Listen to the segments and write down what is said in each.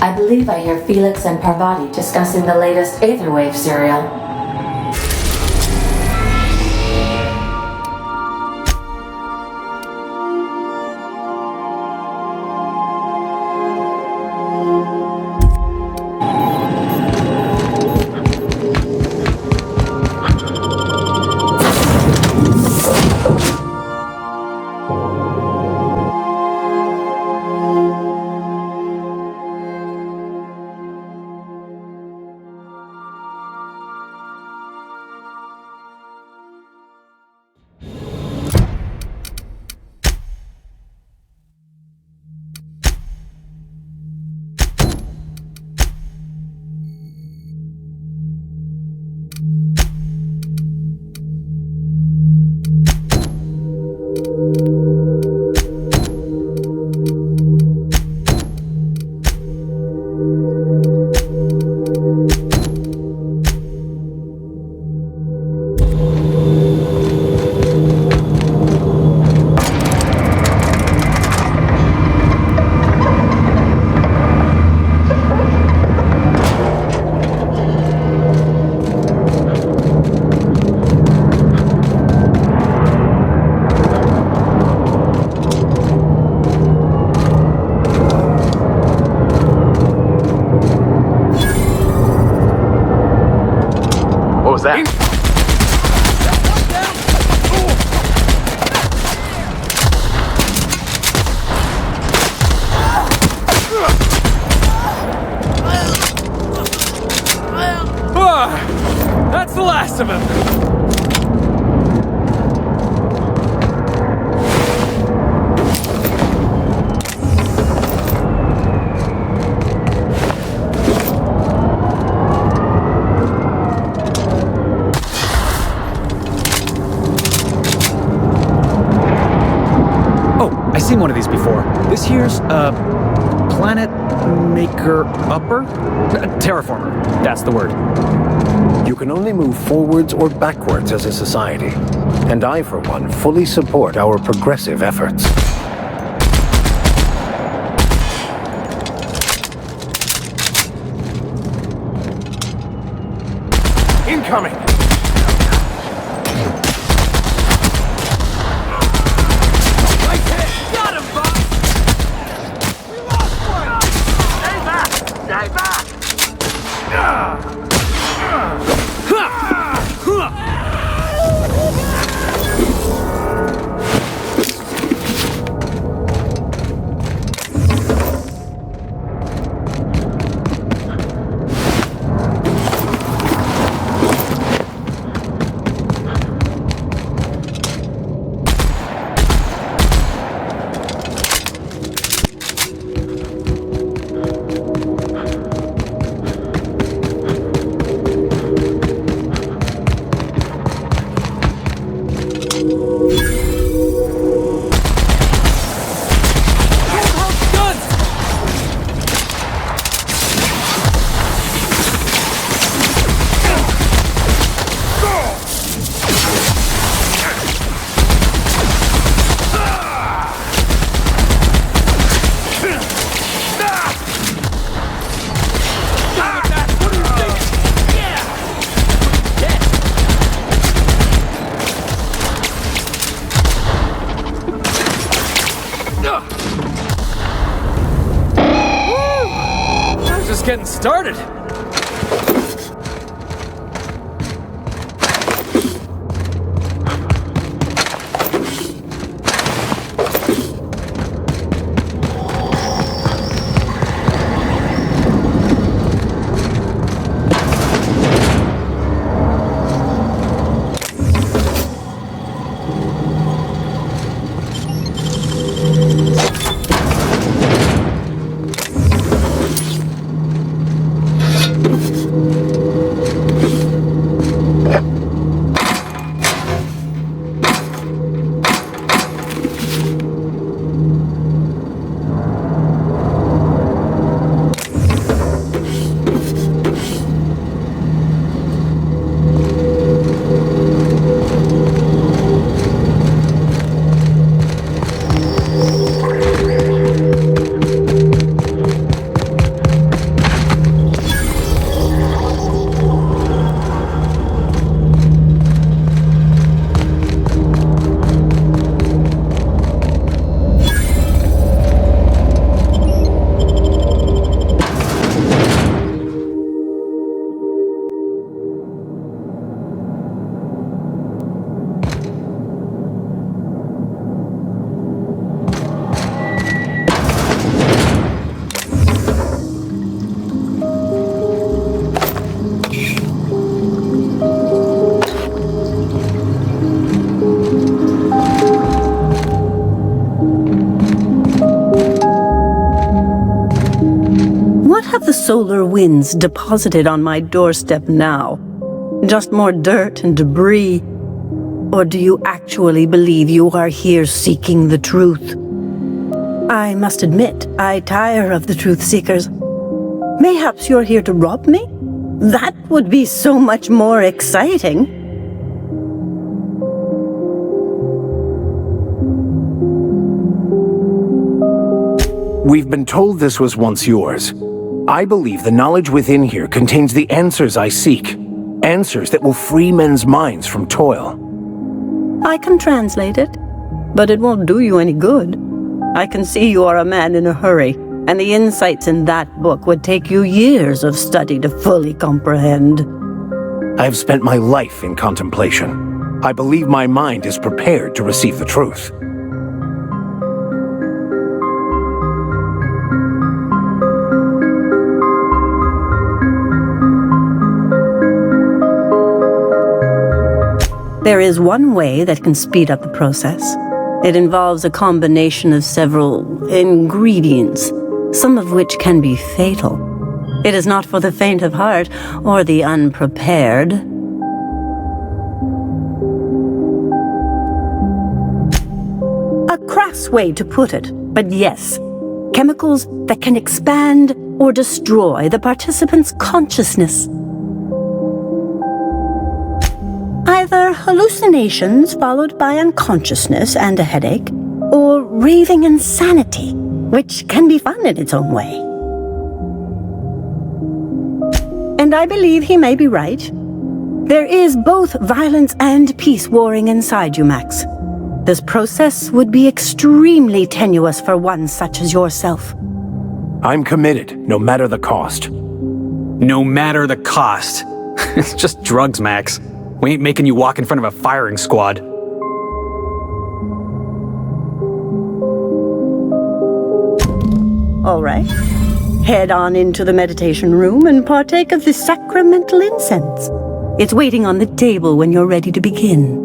I believe I hear Felix and Parvati discussing the latest Aetherwave serial. That? That's the last of him! I've seen one of these before. This here's, Planet Maker Upper? Terraformer, that's the word. You can only move forwards or backwards as a society. And I, for one, fully support our progressive efforts. Incoming! Just getting started. have the solar winds deposited on my doorstep now? Just more dirt and debris? Or do you actually believe you are here seeking the truth? I must admit, I tire of the truth seekers. Mayhaps you're here to rob me? That would be so much more exciting. We've been told this was once yours. I believe the knowledge within here contains the answers I seek. Answers that will free men's minds from toil. I can translate it, but it won't do you any good. I can see you are a man in a hurry, and the insights in that book would take you years of study to fully comprehend. I've spent my life in contemplation. I believe my mind is prepared to receive the truth. There is one way that can speed up the process. It involves a combination of several ingredients, some of which can be fatal. It is not for the faint of heart or the unprepared. A crass way to put it, but yes, chemicals that can expand or destroy the participant's consciousness. Either hallucinations followed by unconsciousness and a headache, or raving insanity, which can be fun in its own way. And I believe he may be right. There is both violence and peace warring inside you, Max. This process would be extremely tenuous for one such as yourself. I'm committed, no matter the cost. No matter the cost. It's just drugs, Max. We ain't making you walk in front of a firing squad. All right. Head on into the meditation room and partake of the sacramental incense. It's waiting on the table when you're ready to begin.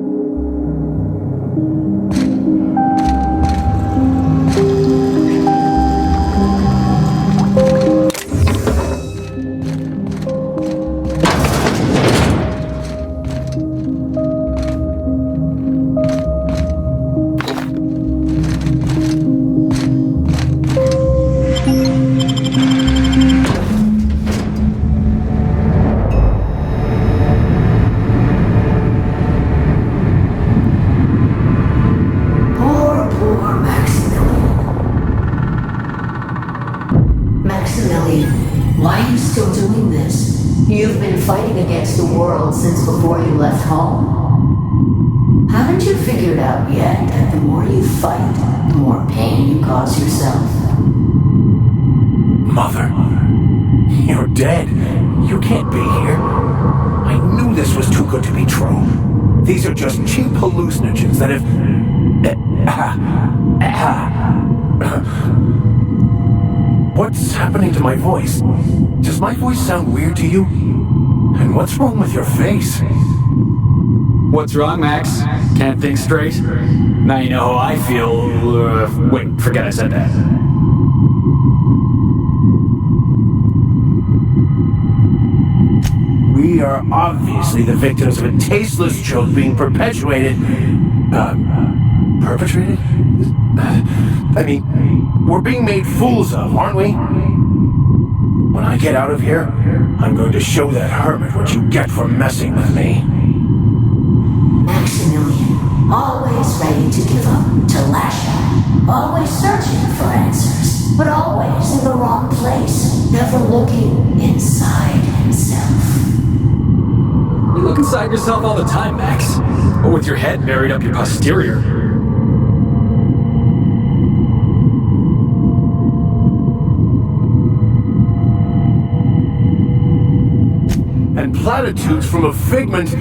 Why are you still doing this? You've been fighting against the world since before you left home. Haven't you figured out yet that the more you fight, the more pain you cause yourself? Mother, you're dead. You can't be here. I knew this was too good to be true. These are just cheap hallucinogens that have... What's happening to my voice? Does my voice sound weird to you? And what's wrong with your face? What's wrong, Max? Can't think straight? Now you know how I feel. Wait, forget I said that. We are obviously the victims of a tasteless joke being perpetuated. Perpetrated? I mean, we're being made fools of, aren't we? When I get out of here, I'm going to show that hermit what you get for messing with me. Maximilian, always ready to give up, to lash out, always searching for answers, but always in the wrong place, never looking inside himself. You look inside yourself all the time, Max. Or with your head buried up your posterior. And platitudes from a figment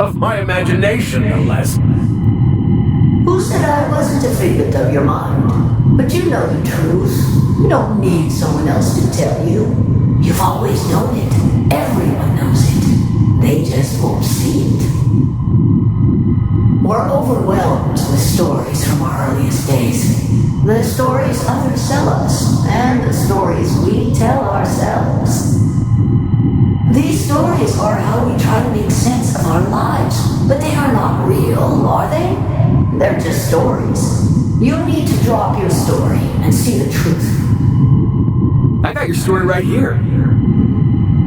of my imagination, no less. Who said I wasn't a figment of your mind? But you know the truth. You don't need someone else to tell you. You've always known it. Everyone knows it. They just won't see it. We're overwhelmed with stories from our earliest days. The stories others tell us, and the stories we tell ourselves. These stories are how we try to make sense of our lives, but they are not real, are they? They're just stories. You need to drop your story and see the truth. I got your story right here.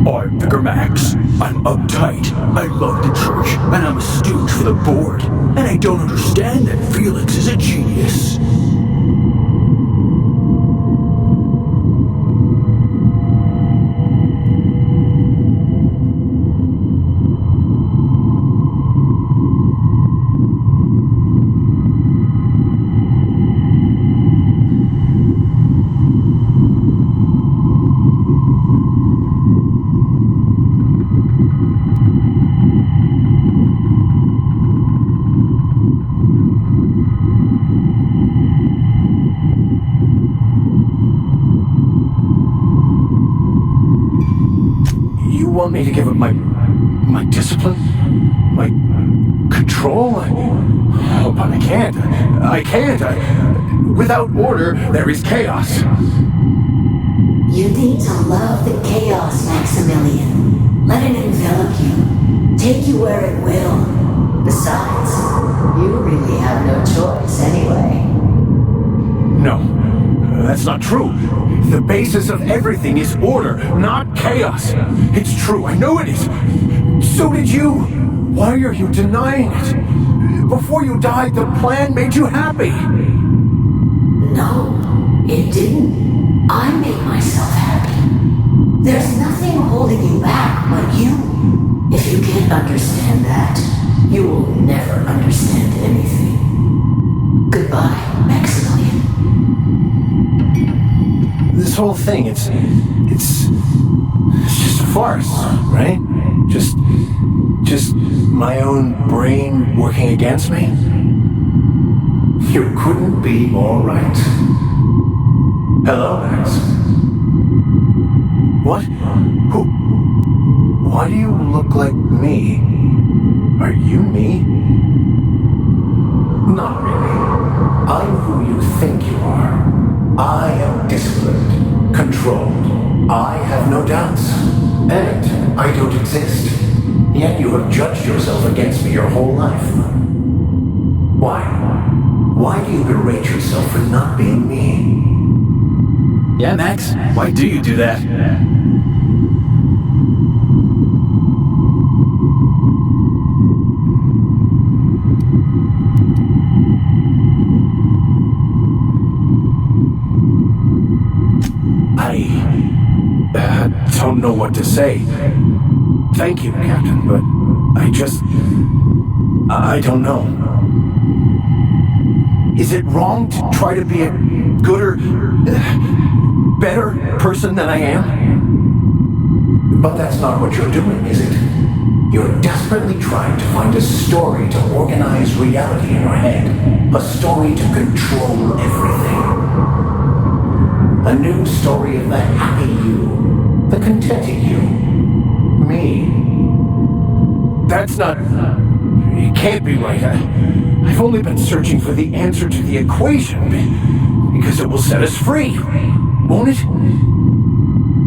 I'm Vicar Max. I'm uptight. I love the church, and I'm a stooge for the board. And I don't understand that Felix is a genius. You want me to give up my discipline? My control? Oh, but I can't. I can't. Without order, there is chaos. You need to love the chaos, Maximilian. Let it envelop you. Take you where it will. Besides, you really have no choice anyway. No, that's not true. The basis of everything is order, not chaos. It's true, I know it is. So did you. Why are you denying it? Before you died, the plan made you happy. No, it didn't. I made myself happy. There's nothing holding you back but you. If you can't understand that, you will never understand anything. Goodbye, Maximilian. This whole thing, it's just a farce, right? Just my own brain working against me? You couldn't be more right. Hello, Max. What? Who? Why do you look like me? Are you me? Not really. I'm who you think you are. I am disciplined, controlled. I have no doubts. And I don't exist. Yet you have judged yourself against me your whole life. Why? Why do you berate yourself for not being me? Yeah, Max, why do you do that? I don't know what to say. Thank you, Captain, but I don't know. Is it wrong to try to be a gooder, better person than I am? But that's not what you're doing, is it? You're desperately trying to find a story to organize reality in your head. A story to control everything. A new story of the happy you, the contented you, me. That's not... It can't be right. I've only been searching for the answer to the equation, because it will set us free, won't it?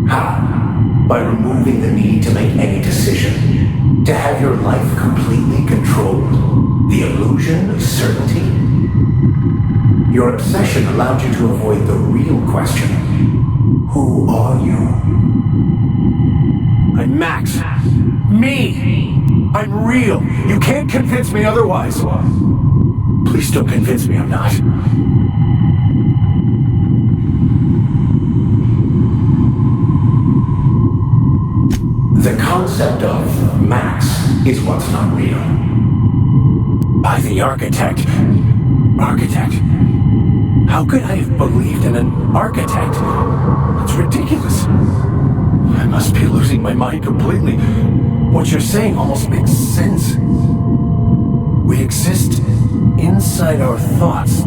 How? By removing the need to make any decision, to have your life completely controlled, the illusion of certainty. Your obsession allowed you to avoid the real question. Who are you? I'm Max. Me! I'm real. You can't convince me otherwise. Please don't convince me I'm not. The concept of Max is what's not real. By the architect. Architect? How could I have believed in an architect? It's ridiculous. I must be losing my mind completely. What you're saying almost makes sense. We exist inside our thoughts,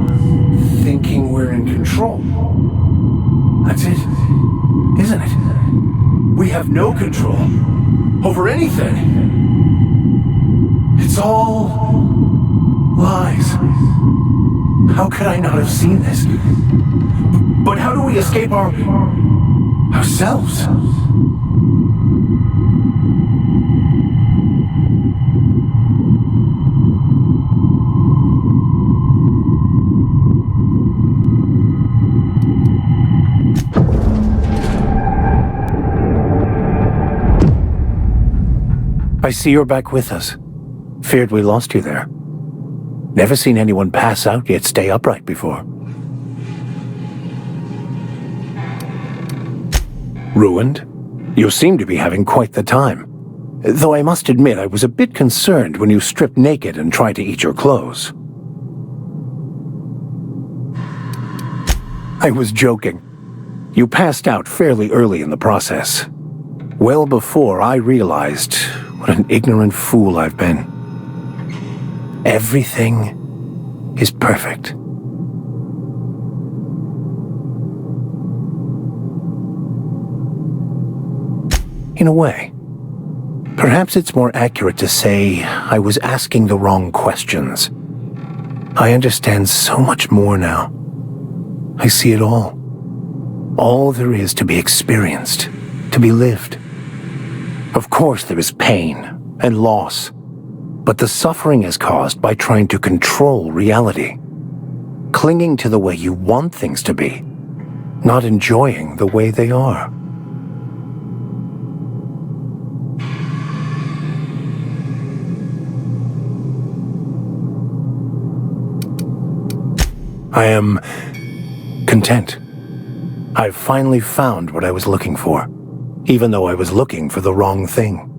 thinking we're in control. That's it, isn't it? We have no control over anything. It's all lies. How could I not have seen this? But how do we escape ourselves? I see you're back with us. Feared we lost you there. Never seen anyone pass out yet stay upright before. Ruined? You seem to be having quite the time. Though I must admit I was a bit concerned when you stripped naked and tried to eat your clothes. I was joking. You passed out fairly early in the process. Well before I realized what an ignorant fool I've been. Everything is perfect. In a way. Perhaps it's more accurate to say I was asking the wrong questions. I understand so much more now. I see it all. All there is to be experienced, to be lived. Of course there is pain and loss, but the suffering is caused by trying to control reality, clinging to the way you want things to be, not enjoying the way they are. I am content. I've finally found what I was looking for, even though I was looking for the wrong thing.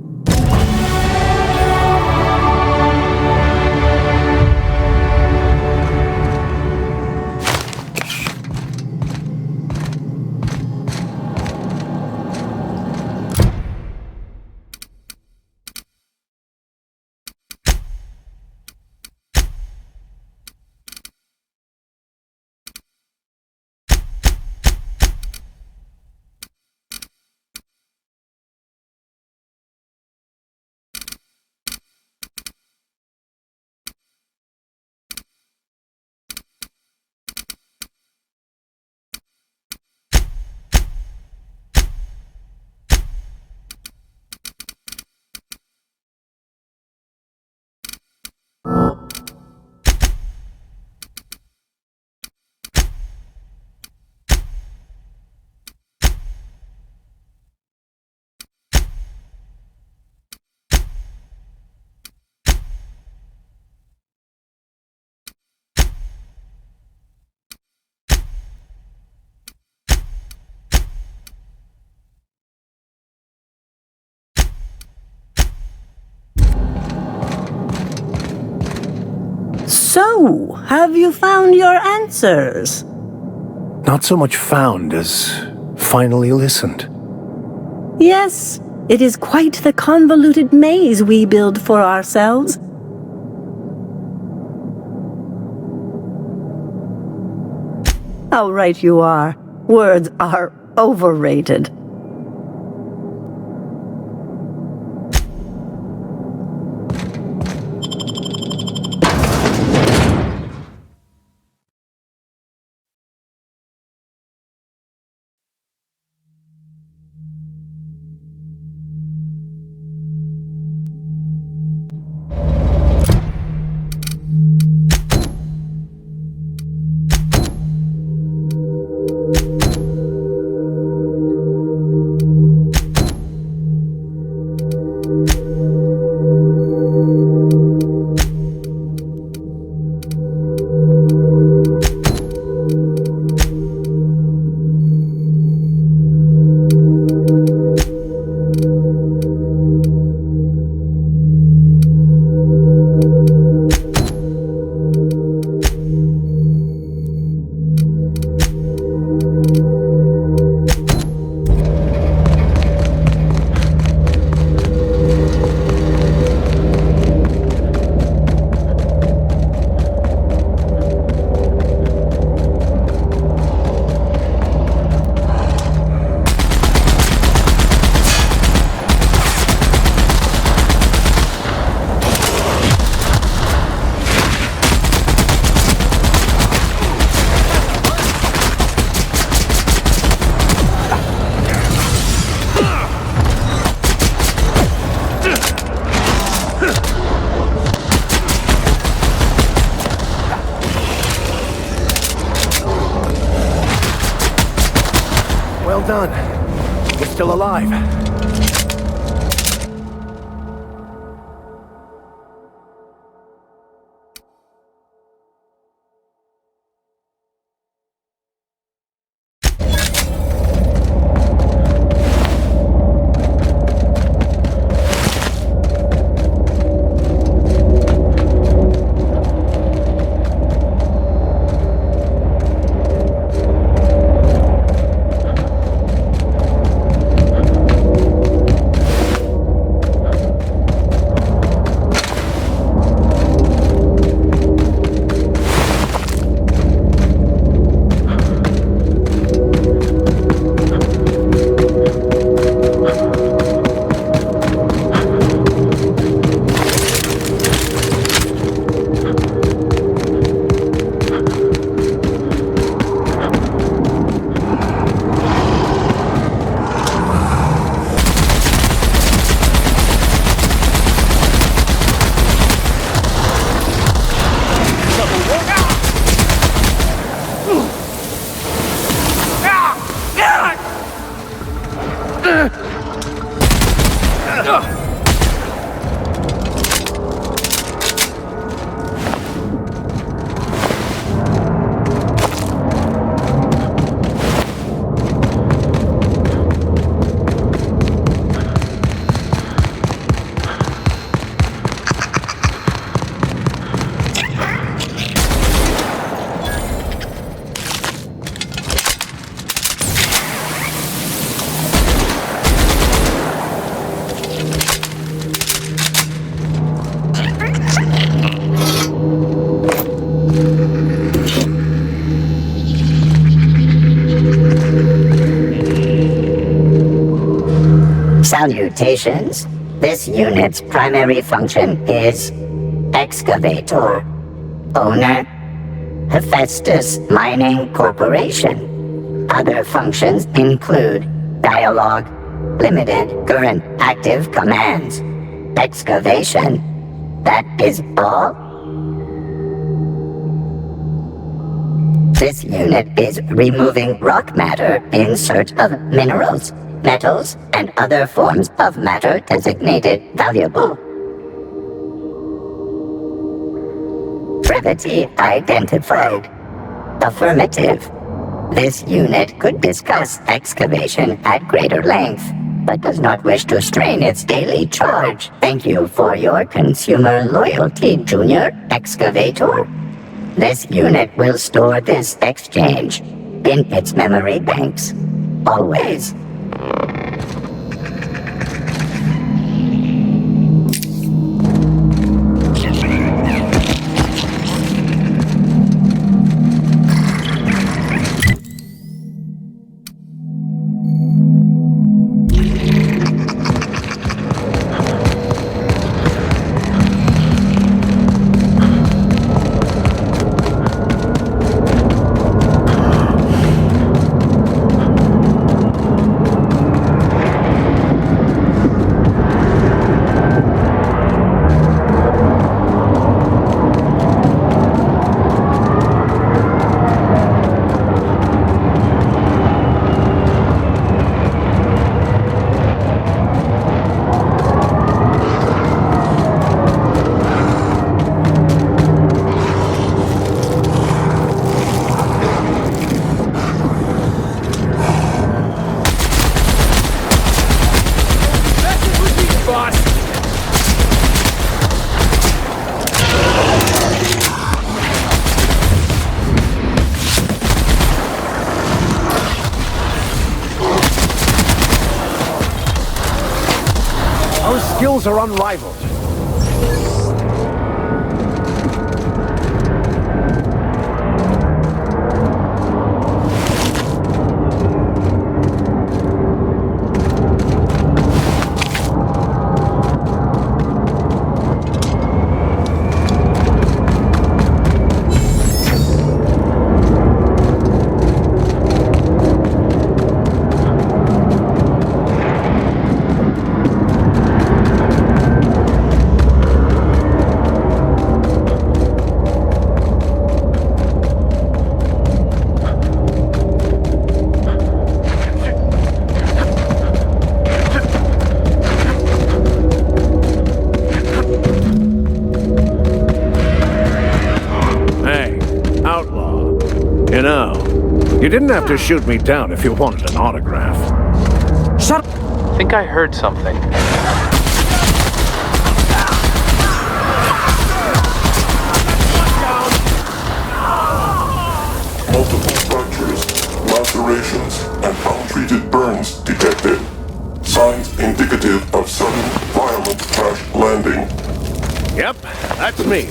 So, have you found your answers? Not so much found as finally listened. Yes, it is quite the convoluted maze we build for ourselves. How right you are. Words are overrated. Well done. You're still alive. Salutations. This unit's primary function is excavator. Owner, Hephaestus Mining Corporation. Other functions include dialogue, limited current active commands, excavation. That is all. This unit is removing rock matter in search of minerals, metals, and other forms of matter designated valuable. Brevity identified. Affirmative. This unit could discuss excavation at greater length, but does not wish to strain its daily charge. Thank you for your consumer loyalty, Junior Excavator. This unit will store this exchange in its memory banks. Always. Our skills are unrivaled. You didn't have to shoot me down if you wanted an autograph. Shut up! I think I heard something. Multiple fractures, lacerations, and untreated burns detected. Signs indicative of sudden, violent crash landing. Yep, that's me.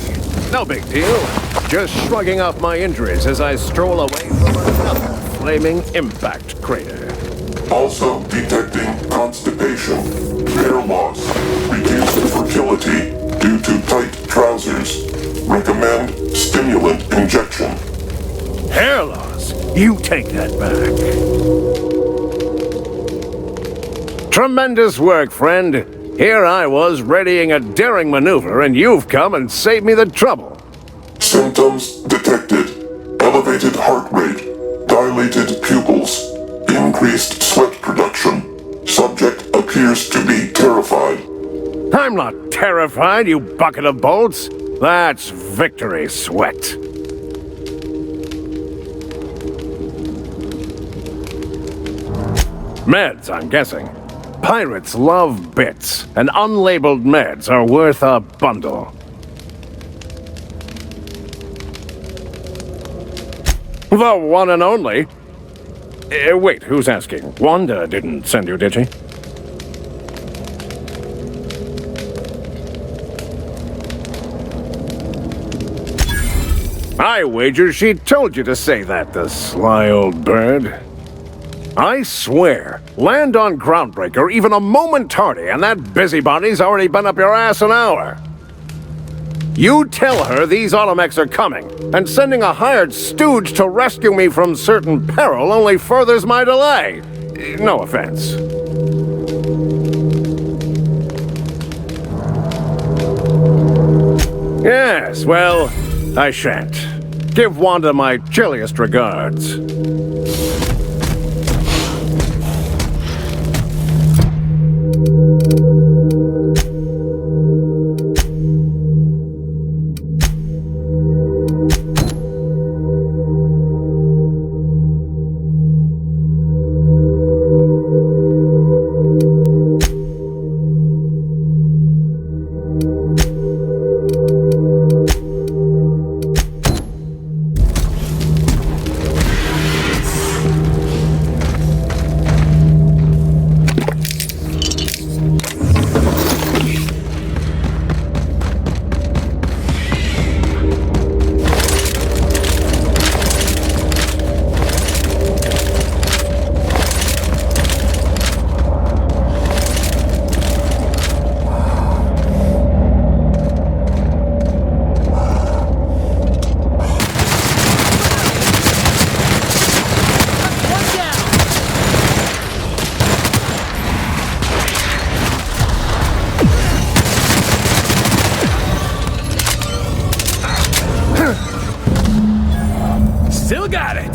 No big deal. Just shrugging off my injuries as I stroll away from another flaming impact crater. Also detecting constipation, hair loss, reduced fertility due to tight trousers. Recommend stimulant injection. Hair loss? You take that back. Tremendous work, friend. Here I was readying a daring maneuver, and you've come and saved me the trouble. Symptoms detected. Elevated heart rate, dilated pupils, increased sweat production. Subject appears to be terrified. I'm not terrified, you bucket of bolts. That's victory sweat. Meds, I'm guessing. Pirates love bits, and unlabeled meds are worth a bundle. The one and only. Wait, who's asking? Wanda didn't send you, did she? I wager she told you to say that, the sly old bird. I swear, land on Groundbreaker even a moment tardy, and that busybody's already been up your ass an hour. You tell her these automechs are coming, and sending a hired stooge to rescue me from certain peril only furthers my delay. No offense. Yes, well, I shan't. Give Wanda my chilliest regards. Still got it!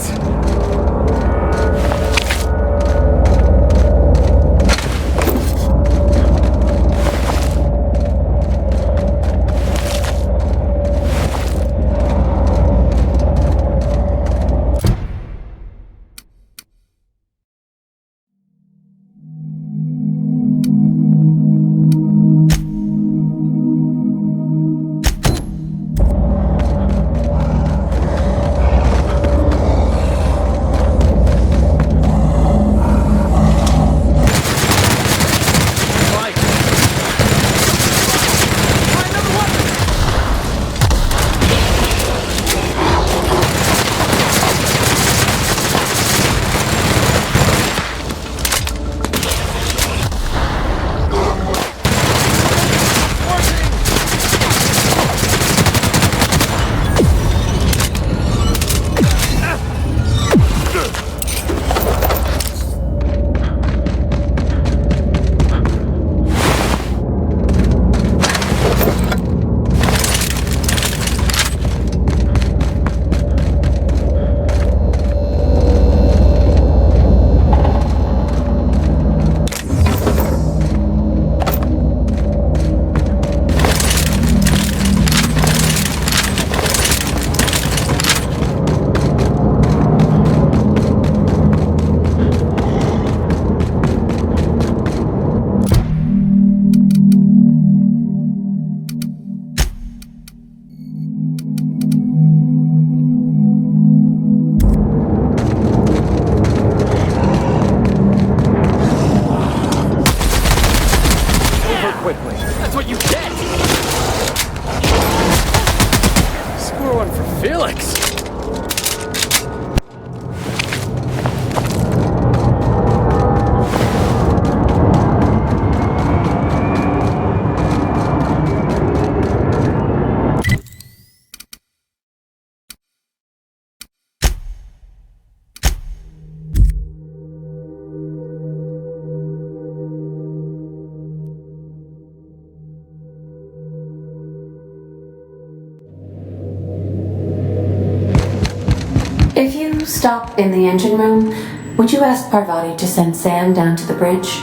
If you stop in the engine room, would you ask Parvati to send Sam down to the bridge?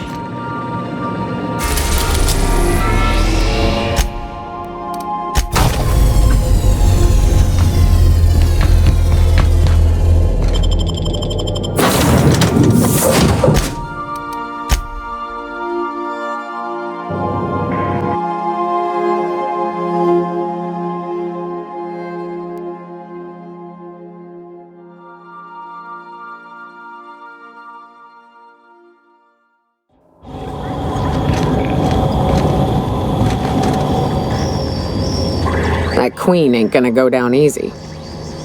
That queen ain't gonna go down easy.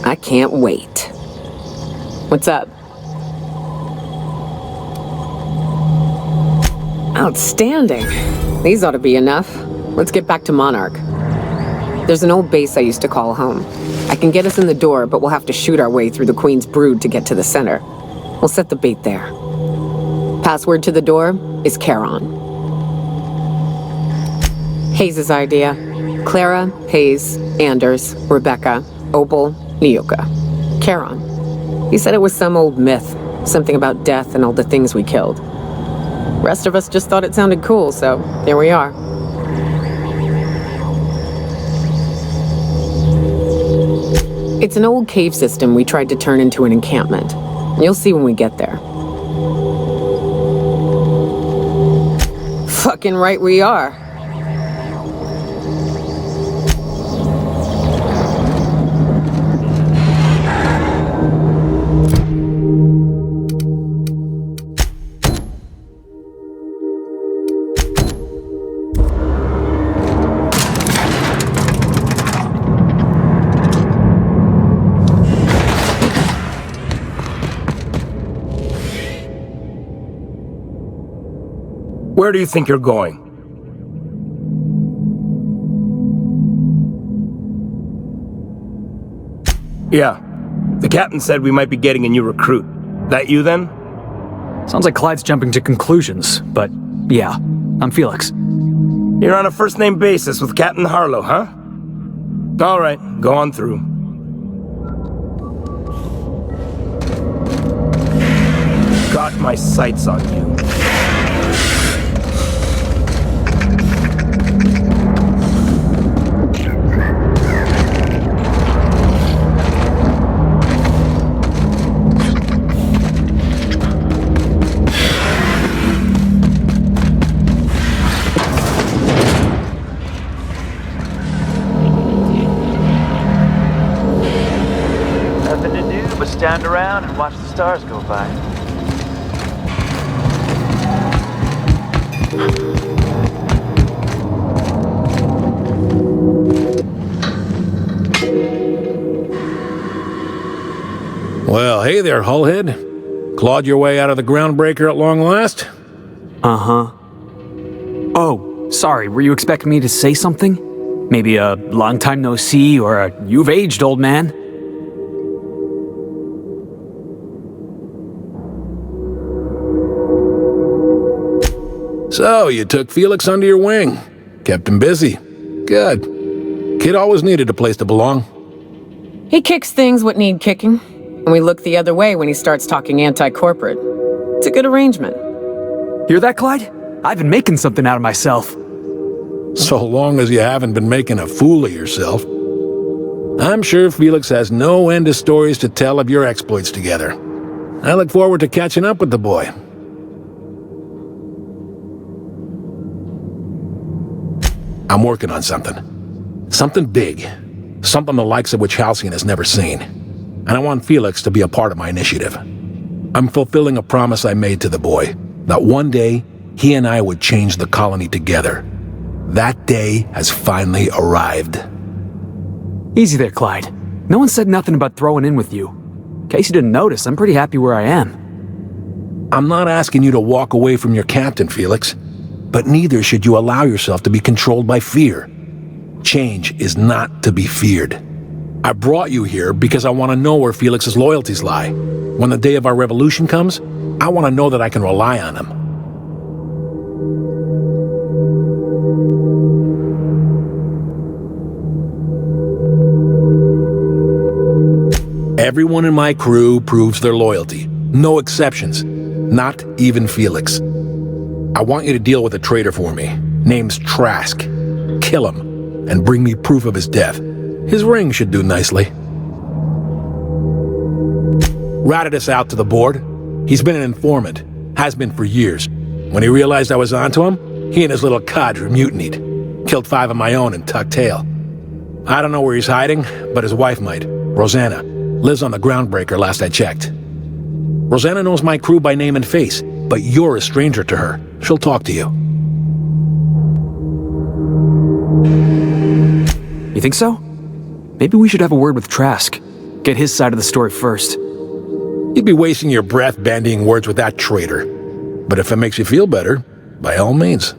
I can't wait. What's up? Outstanding. These ought to be enough. Let's get back to Monarch. There's an old base I used to call home. I can get us in the door, but we'll have to shoot our way through the Queen's brood to get to the center. We'll set the bait there. Password to the door is Charon. Hayes' idea. Clara, Hayes, Anders, Rebecca, Opal, Nyoka. Charon. He said it was some old myth, something about death and all the things we killed. Rest of us just thought it sounded cool, so here we are. It's an old cave system we tried to turn into an encampment. You'll see when we get there. Fucking right we are. Where do you think you're going? Yeah. The captain said we might be getting a new recruit. That you then? Sounds like Clyde's jumping to conclusions, but yeah, I'm Felix. You're on a first-name basis with Captain Harlow, huh? All right, go on through. Got my sights on you. Stand around and watch the stars go by. Well, hey there, Hullhead. Clawed your way out of the groundbreaker at long last? Uh-huh. Oh, sorry, were you expecting me to say something? Maybe a long time no see, or a you've aged, old man? So, you took Felix under your wing. Kept him busy. Good. Kid always needed a place to belong. He kicks things what need kicking, and we look the other way when he starts talking anti-corporate. It's a good arrangement. Hear that, Clyde? I've been making something out of myself. So long as you haven't been making a fool of yourself. I'm sure Felix has no end of stories to tell of your exploits together. I look forward to catching up with the boy. I'm working on something. Something big. Something the likes of which Halcyon has never seen. And I want Felix to be a part of my initiative. I'm fulfilling a promise I made to the boy, that one day, he and I would change the colony together. That day has finally arrived. Easy there, Clyde. No one said nothing about throwing in with you. In case you didn't notice, I'm pretty happy where I am. I'm not asking you to walk away from your captain, Felix. But neither should you allow yourself to be controlled by fear. Change is not to be feared. I brought you here because I want to know where Felix's loyalties lie. When the day of our revolution comes, I want to know that I can rely on him. Everyone in my crew proves their loyalty. No exceptions. Not even Felix. I want you to deal with a traitor for me. Name's Trask. Kill him, and bring me proof of his death. His ring should do nicely. Routed us out to the board. He's been an informant. Has been for years. When he realized I was onto him, he and his little cadre mutinied. Killed 5 of my own and tucked tail. I don't know where he's hiding, but his wife might. Rosanna. Lives on the Groundbreaker last I checked. Rosanna knows my crew by name and face, but you're a stranger to her. She'll talk to you. You think so? Maybe we should have a word with Trask. Get his side of the story first. You'd be wasting your breath bandying words with that traitor. But if it makes you feel better, by all means.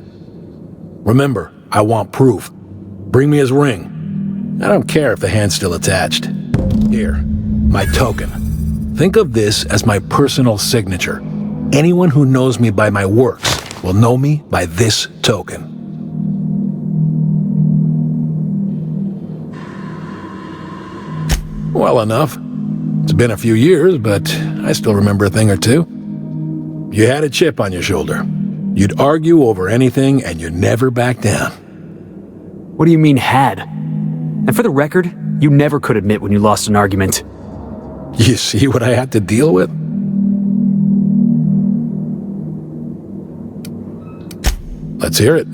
Remember, I want proof. Bring me his ring. I don't care if the hand's still attached. Here, my token. Think of this as my personal signature. Anyone who knows me by my works will know me by this token. Well enough. It's been a few years, but I still remember a thing or two. You had a chip on your shoulder. You'd argue over anything, and you never back down. What do you mean, had? And for the record, you never could admit when you lost an argument. You see what I had to deal with? Let's hear it.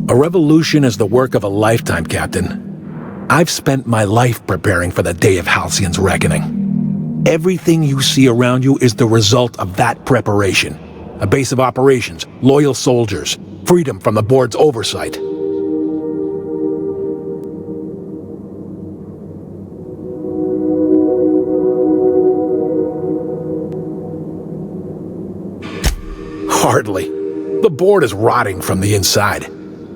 A revolution is the work of a lifetime, Captain. I've spent my life preparing for the day of Halcyon's reckoning. Everything you see around you is the result of that preparation. A base of operations, loyal soldiers, freedom from the board's oversight. Hardly. The board is rotting from the inside.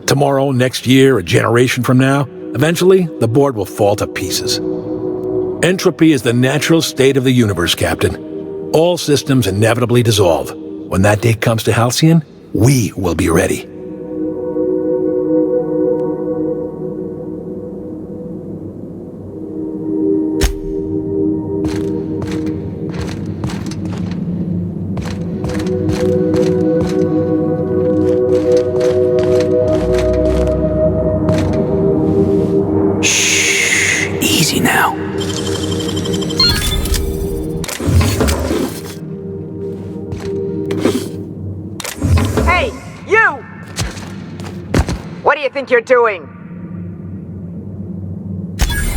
Tomorrow, next year, a generation from now, eventually, the board will fall to pieces. Entropy is the natural state of the universe, Captain. All systems inevitably dissolve. When that day comes to Halcyon, we will be ready. Easy now. Hey, you! What do you think you're doing?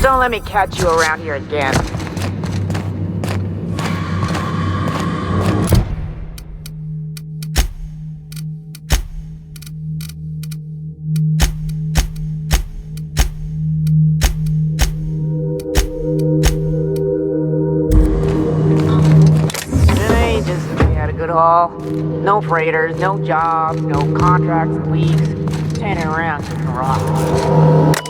Don't let me catch you around here again. No freighters, no jobs, no contracts and leagues. Standing around kicking rocks.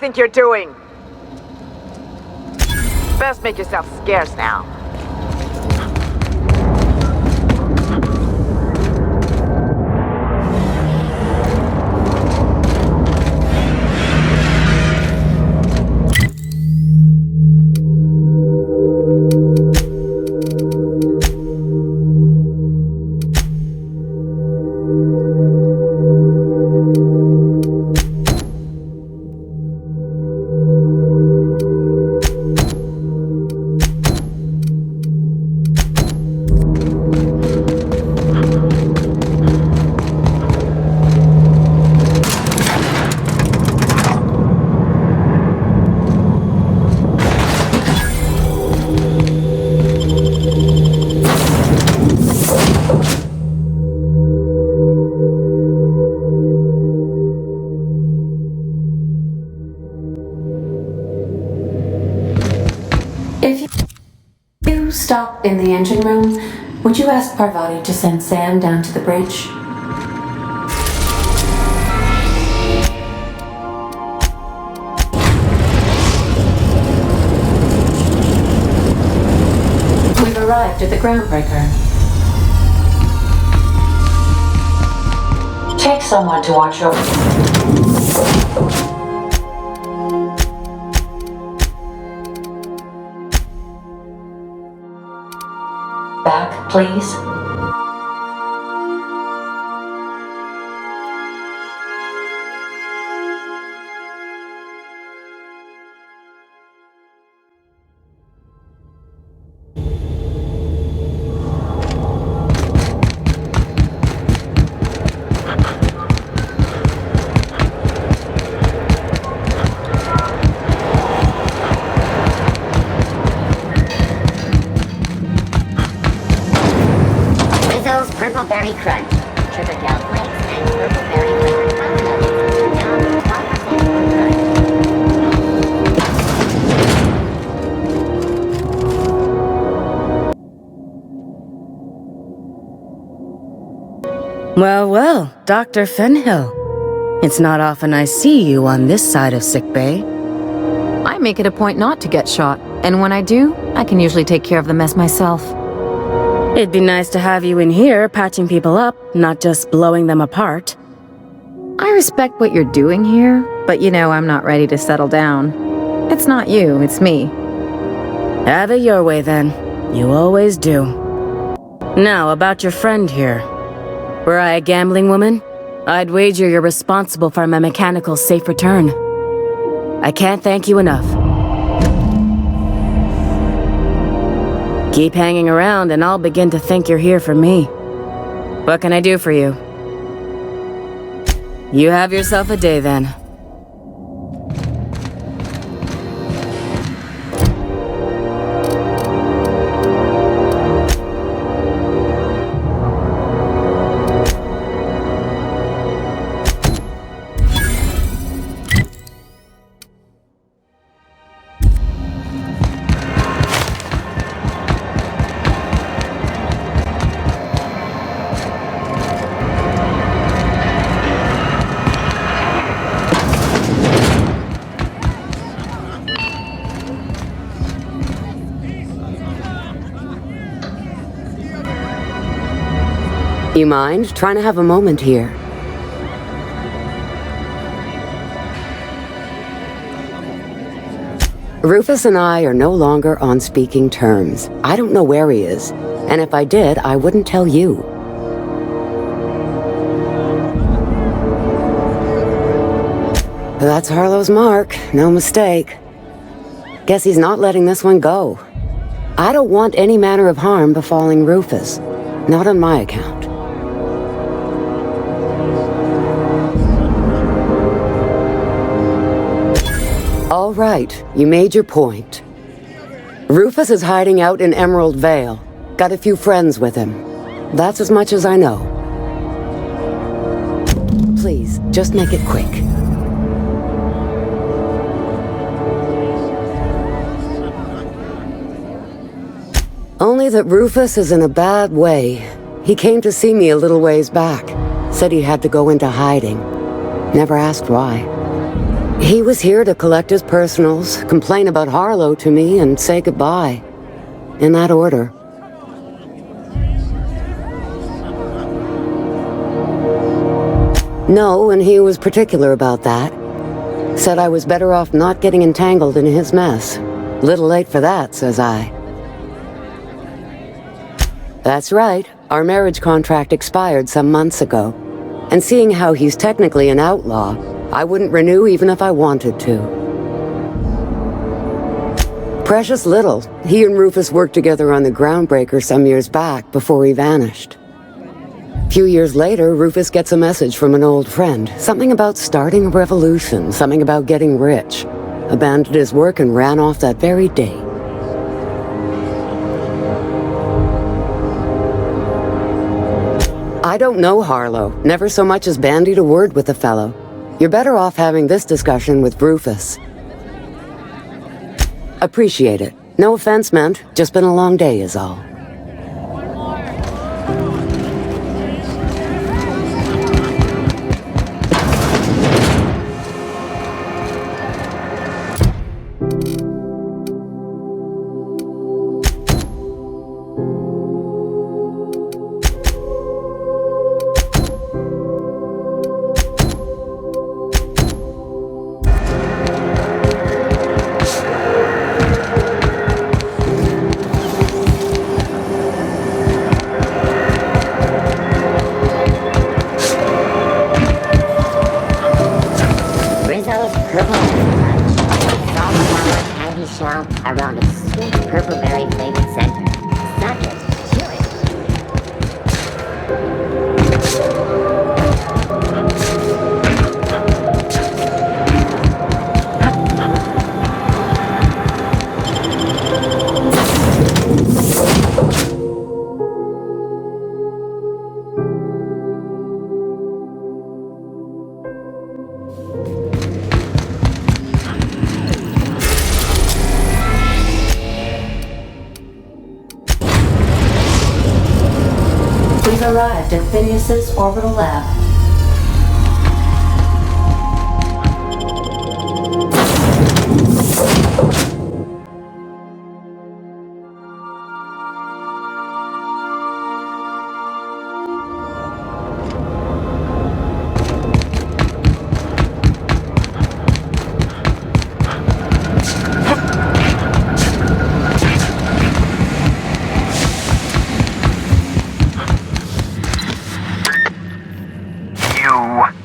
think you're doing? Best make yourself scarce now. If you stop in the engine room, would you ask Parvati to send Sam down to the bridge? We've arrived at the groundbreaker. Take someone to watch over. Back, please. Purpleberry Crunch, Sugar Gel Flakes, and Purpleberry Flavored Cow Nuggets. Well, well, Dr. Fenhill. It's not often I see you on this side of sickbay. I make it a point not to get shot, and when I do, I can usually take care of the mess myself. It'd be nice to have you in here patching people up, not just blowing them apart. I respect what you're doing here, but you know I'm not ready to settle down. It's not you, it's me. Have it your way then. You always do. Now, about your friend here. Were I a gambling woman, I'd wager you're responsible for my mechanical safe return. I can't thank you enough. Keep hanging around and I'll begin to think you're here for me. What can I do for you? You have yourself a day then. You mind trying to have a moment here? Rufus and I are no longer on speaking terms. I don't know where he is, and if I did, I wouldn't tell you. That's Harlow's mark, no mistake. Guess he's not letting this one go. I don't want any manner of harm befalling Rufus. Not on my account. All right, you made your point. Rufus is hiding out in Emerald Vale. Got a few friends with him. That's as much as I know. Please, just make it quick. Only that Rufus is in a bad way. He came to see me a little ways back. Said he had to go into hiding. Never asked why. He was here to collect his personals, complain about Harlow to me, and say goodbye. In that order. No, and he was particular about that. Said I was better off not getting entangled in his mess. Little late for that, says I. That's right. Our marriage contract expired some months ago. And seeing how he's technically an outlaw, I wouldn't renew even if I wanted to. Precious little. He and Rufus worked together on the Groundbreaker some years back before he vanished. A few years later, Rufus gets a message from an old friend. Something about starting a revolution, something about getting rich. Abandoned his work and ran off that very day. I don't know Harlow. Never so much as bandied a word with the fellow. You're better off having this discussion with Rufus. Appreciate it. No offense meant. Just been a long day is all. Around a sweet purple berry flavored center. Suck it. Chew it. We've arrived at Phineas's orbital lab.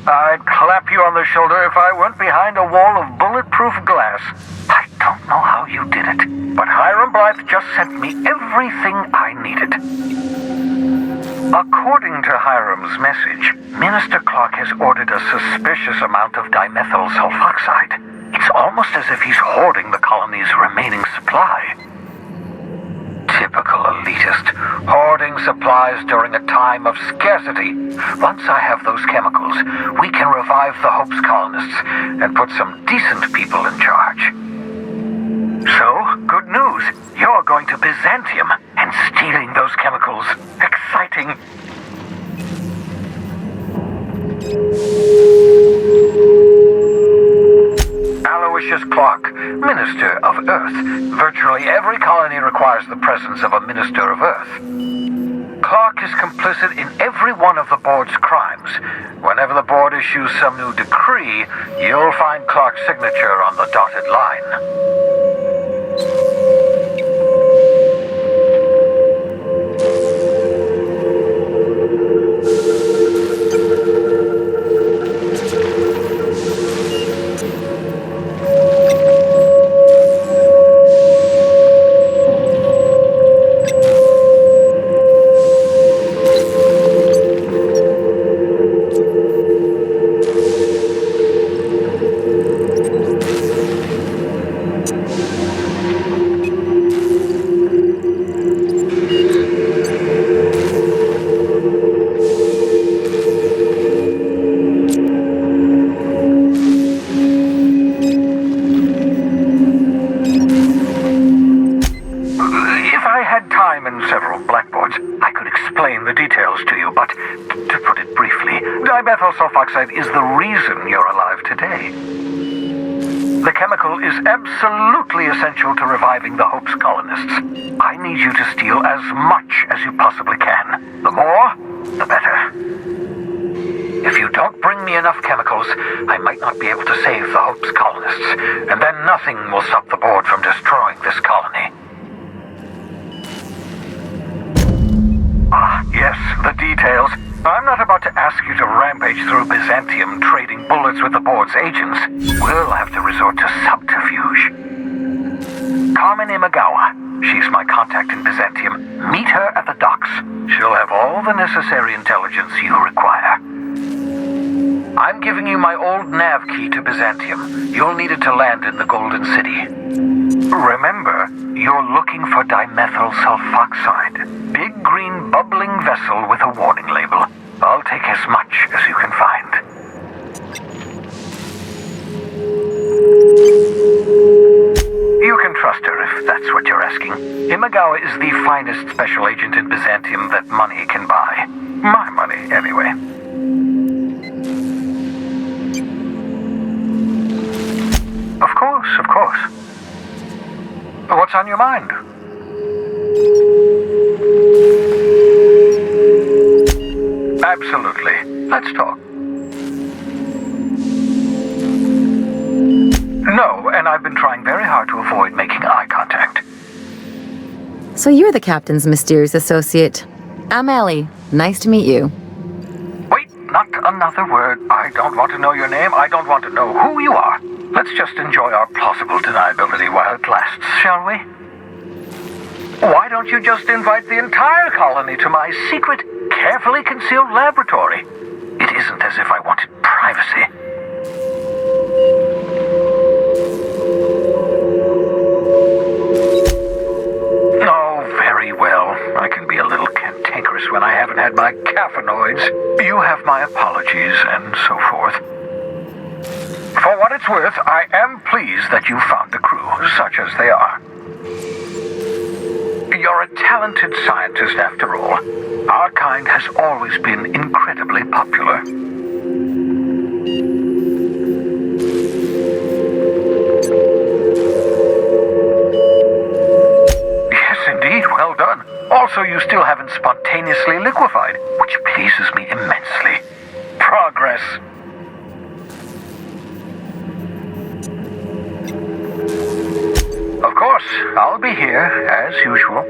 I'd clap you on the shoulder if I weren't behind a wall of bulletproof glass. I don't know how you did it, but Hiram Blythe just sent me everything I needed. According to Hiram's message, Minister Clark has ordered a suspicious amount of dimethyl sulfoxide. It's almost as if he's hoarding the colony's remaining supply. Typical elitist, hoarding supplies during a time of scarcity. Once I have those chemicals, we can revive the Hope's colonists and put some decent people in charge. So, good news. You're going to Byzantium and stealing those chemicals. Exciting. Aloysius Clark, Minister of Earth. Virtually every colony requires the presence of a Minister of Earth. Clark is complicit in every one of the board's crimes. Whenever the board issues some new decree, you'll find Clark's signature on the dotted line. Dimethyl sulfoxide is the reason you're alive today. The chemical is absolutely essential to reviving the Hope's colonists. I need you to steal as much as you possibly can. The more, the better. If you don't bring me enough chemicals, I might not be able to save the Hope's colonists, and then nothing will stop the board from destroying this colony. Ah, yes, the details. I'm not about to ask you to rampage through Byzantium trading bullets with the board's agents. We'll have to resort to subterfuge. Carmen Imagawa. She's my contact in Byzantium. Meet her at the docks. She'll have all the necessary intelligence you require. I'm giving you my old nav key to Byzantium. You'll need it to land in the Golden City. Remember, you're looking for dimethyl sulfoxide. Big green bubbling vessel with a warning label. I'll take as much as you can find. You can trust her if that's what you're asking. Imagawa is the finest special agent in Byzantium that money can buy. My money, anyway. Of course, of course. What's on your mind? Absolutely. Let's talk. No, and I've been trying very hard to avoid making eye contact. So you're the captain's mysterious associate. I'm Ellie. Nice to meet you. Wait, not another word. I don't want to know your name. I don't want to know who you are. Let's just enjoy our plausible deniability while it lasts, shall we? Why don't you just invite the entire colony to my secret, carefully concealed laboratory? It isn't as if I wanted privacy. Oh, very well. I can be a little cantankerous when I haven't had my caffeinoids. You have my apologies and so forth. For what it's worth, I am pleased that you found the crew, such as they are. You're a talented scientist after all. Our kind has always been incredibly popular. Yes, indeed, well done. Also, you still haven't spontaneously liquefied, which pleases me immensely. Progress. Of course, I'll be here, as usual.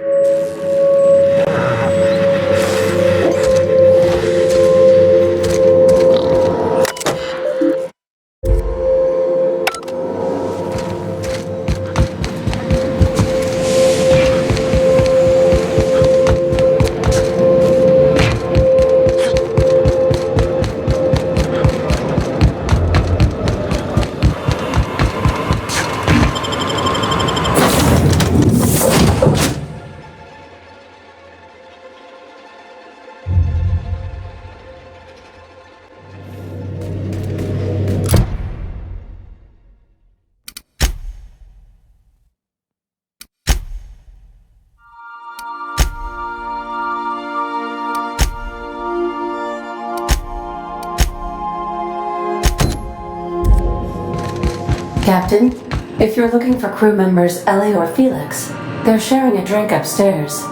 Captain, if you're looking for crew members Ellie or Felix, they're sharing a drink upstairs.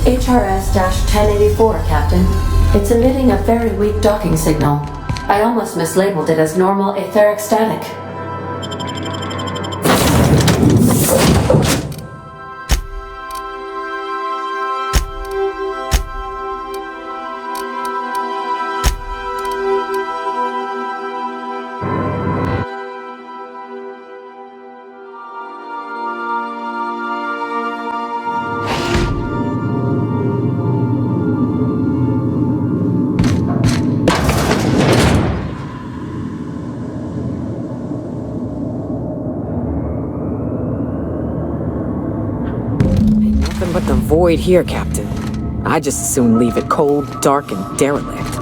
HRS-1084, Captain. It's emitting a very weak docking signal. I almost mislabeled it as normal etheric static. Nothing but the void here, Captain. I'd just as soon leave it cold, dark, and derelict.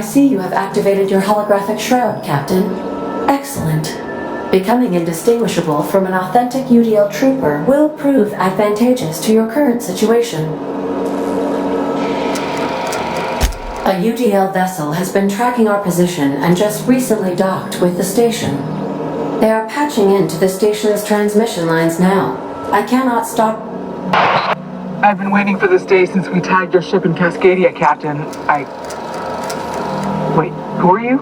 I see you have activated your holographic shroud, Captain. Excellent. Becoming indistinguishable from an authentic UDL trooper will prove advantageous to your current situation. A UDL vessel has been tracking our position and just recently docked with the station. They are patching into the station's transmission lines now. I cannot stop... I've been waiting for this day since we tagged your ship in Cascadia, Captain. Wait, who are you?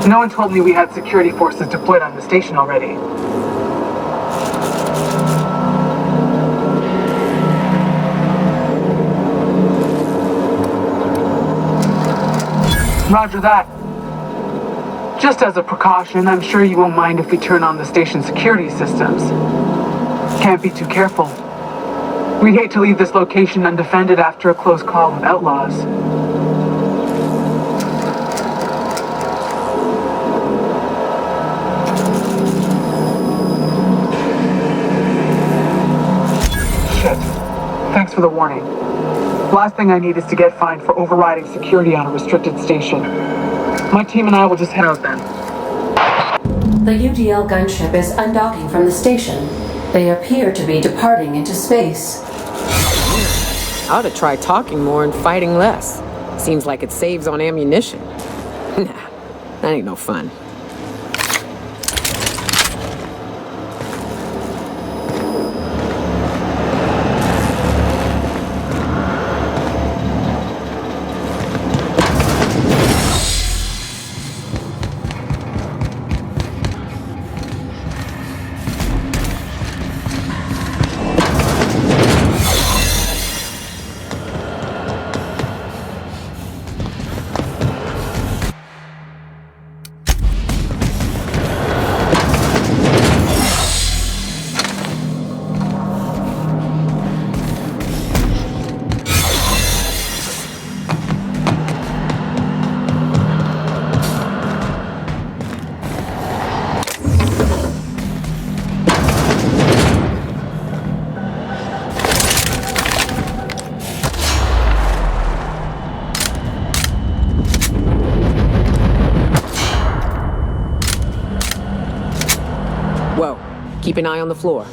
No one told me we had security forces deployed on the station already. Roger that. Just as a precaution, I'm sure you won't mind if we turn on the station security systems. Can't be too careful. We'd hate to leave this location undefended after a close call with outlaws. Shit. Thanks for the warning. Last thing I need is to get fined for overriding security on a restricted station. My team and I will just head out then. The UDL gunship is undocking from the station. They appear to be departing into space. I ought to try talking more and fighting less. Seems like it saves on ammunition. Nah, that ain't no fun. Keep an eye on the floor.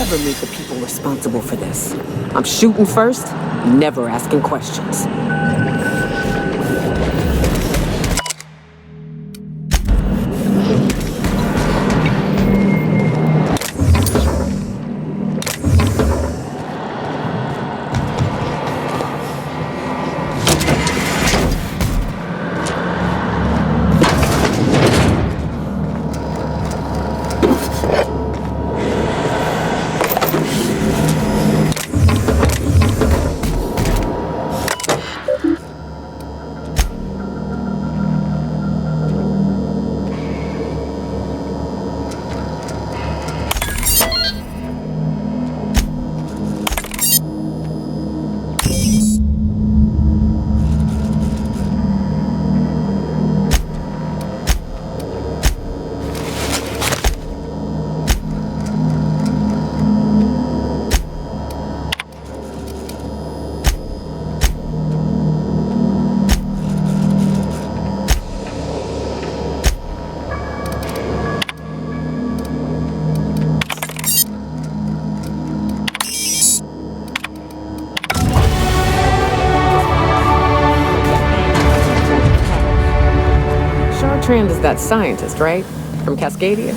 never meet the people responsible for this. I'm shooting first, never asking questions. Strand is that scientist, right? From Cascadia?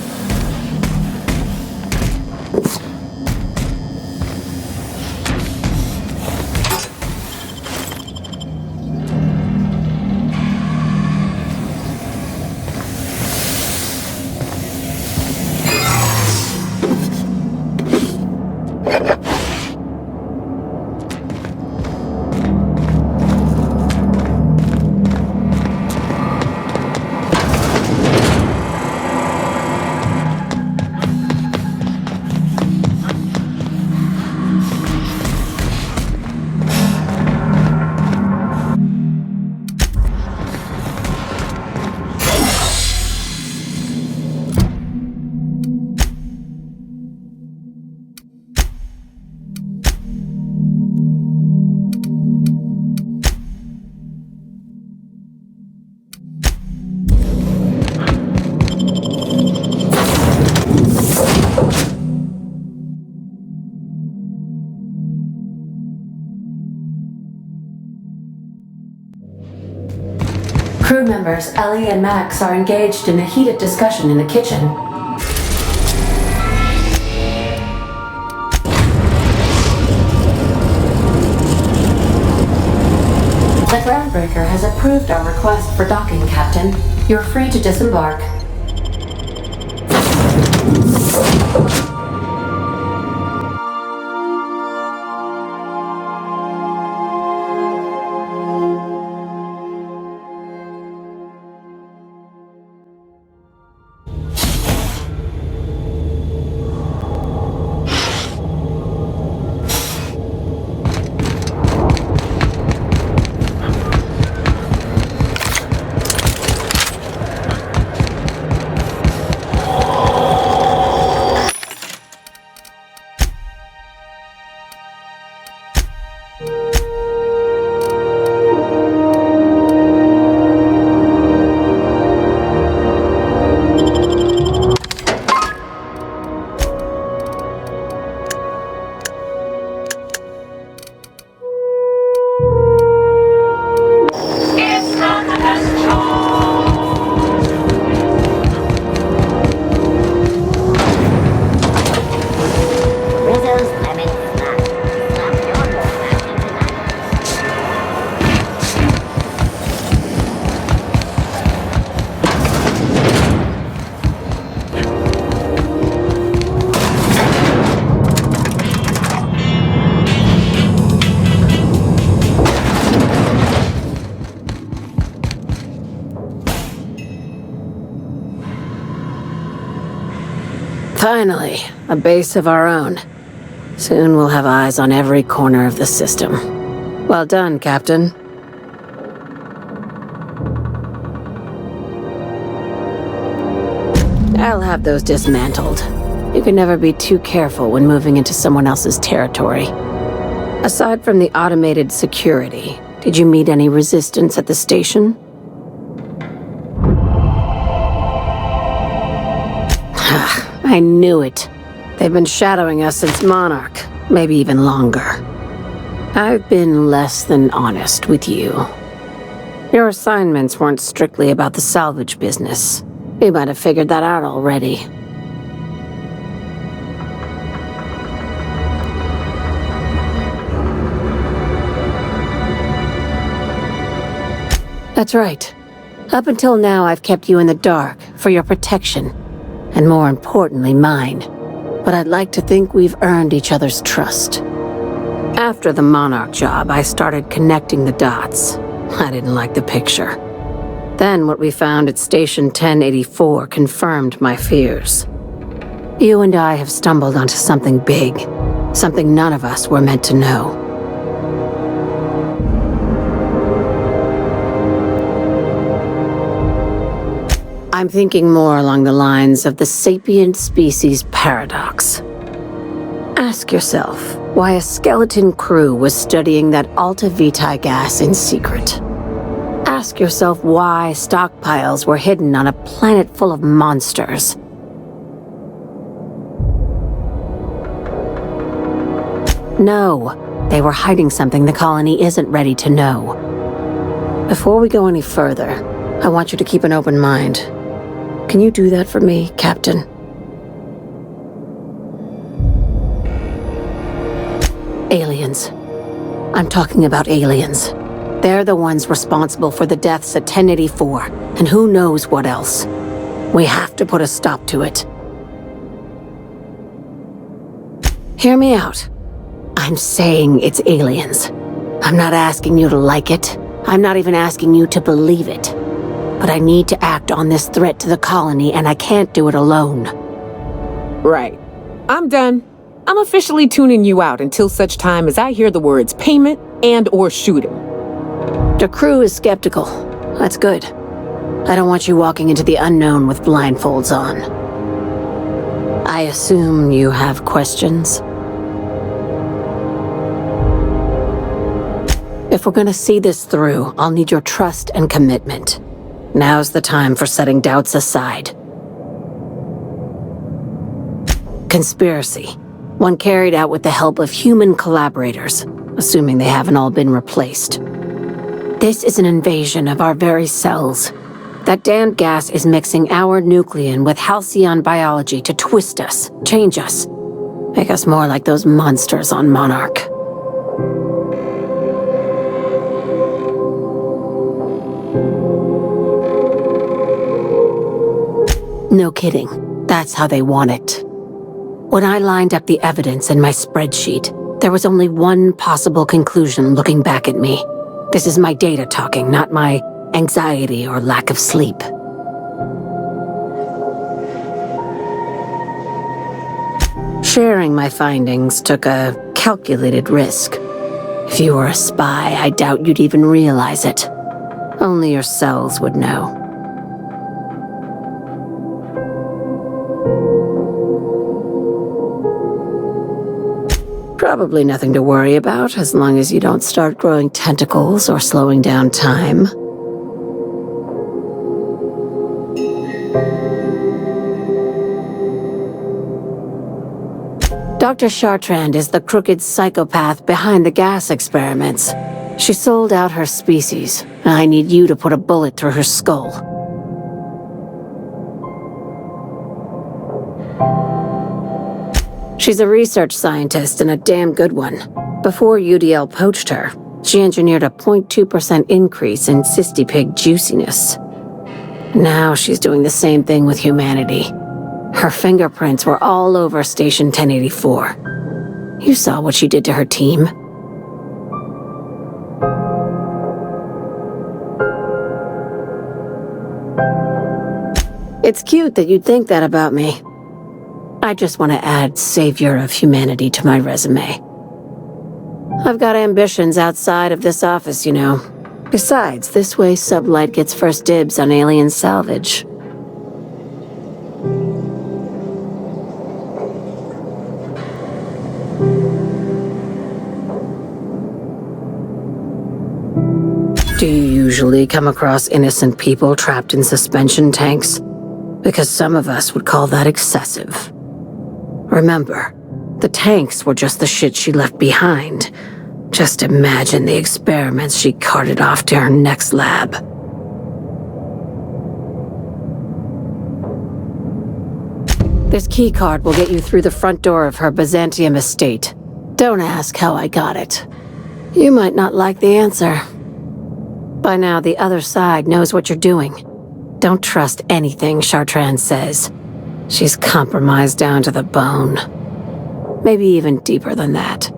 Crew members Ellie and Max are engaged in a heated discussion in the kitchen. The groundbreaker has approved our request for docking, Captain. You're free to disembark. Finally, a base of our own. Soon we'll have eyes on every corner of the system. Well done, Captain. I'll have those dismantled. You can never be too careful when moving into someone else's territory. Aside from the automated security, did you meet any resistance at the station? I knew it. They've been shadowing us since Monarch, maybe even longer. I've been less than honest with you. Your assignments weren't strictly about the salvage business. You might have figured that out already. That's right. Up until now, I've kept you in the dark for your protection. And more importantly, mine. But I'd like to think we've earned each other's trust. After the Monarch job, I started connecting the dots. I didn't like the picture. Then what we found at Station 1084 confirmed my fears. You and I have stumbled onto something big. Something none of us were meant to know. I'm thinking more along the lines of the sapient species paradox. Ask yourself why a skeleton crew was studying that Alta Vitae gas in secret. Ask yourself why stockpiles were hidden on a planet full of monsters. No, they were hiding something the colony isn't ready to know. Before we go any further, I want you to keep an open mind. Can you do that for me, Captain? Aliens. I'm talking about aliens. They're the ones responsible for the deaths at 1084, and who knows what else. We have to put a stop to it. Hear me out. I'm saying it's aliens. I'm not asking you to like it. I'm not even asking you to believe it. But I need to act on this threat to the colony, and I can't do it alone. Right. I'm done. I'm officially tuning you out until such time as I hear the words payment and/or shooting. The crew is skeptical. That's good. I don't want you walking into the unknown with blindfolds on. I assume you have questions? If we're gonna see this through, I'll need your trust and commitment. Now's the time for setting doubts aside. Conspiracy. One carried out with the help of human collaborators, assuming they haven't all been replaced. This is an invasion of our very cells. That damned gas is mixing our nucleon with halcyon biology to twist us, change us, make us more like those monsters on Monarch. No kidding. That's how they want it. When I lined up the evidence in my spreadsheet, there was only one possible conclusion looking back at me. This is my data talking, not my anxiety or lack of sleep. Sharing my findings took a calculated risk. If you were a spy, I doubt you'd even realize it. Only your cells would know. Probably nothing to worry about, as long as you don't start growing tentacles or slowing down time. Dr. Chartrand is the crooked psychopath behind the gas experiments. She sold out her species, and I need you to put a bullet through her skull. She's a research scientist and a damn good one. Before UDL poached her, she engineered a 0.2% increase in cystipig juiciness. Now she's doing the same thing with humanity. Her fingerprints were all over Station 1084. You saw what she did to her team. It's cute that you'd think that about me. I just want to add savior of humanity to my resume. I've got ambitions outside of this office, you know. Besides, this way Sublight gets first dibs on alien salvage. Do you usually come across innocent people trapped in suspension tanks? Because some of us would call that excessive. Remember, the tanks were just the shit she left behind. Just imagine the experiments she carted off to her next lab. This keycard will get you through the front door of her Byzantium estate. Don't ask how I got it. You might not like the answer. By now, the other side knows what you're doing. Don't trust anything Chartrand says. She's compromised down to the bone. Maybe even deeper than that.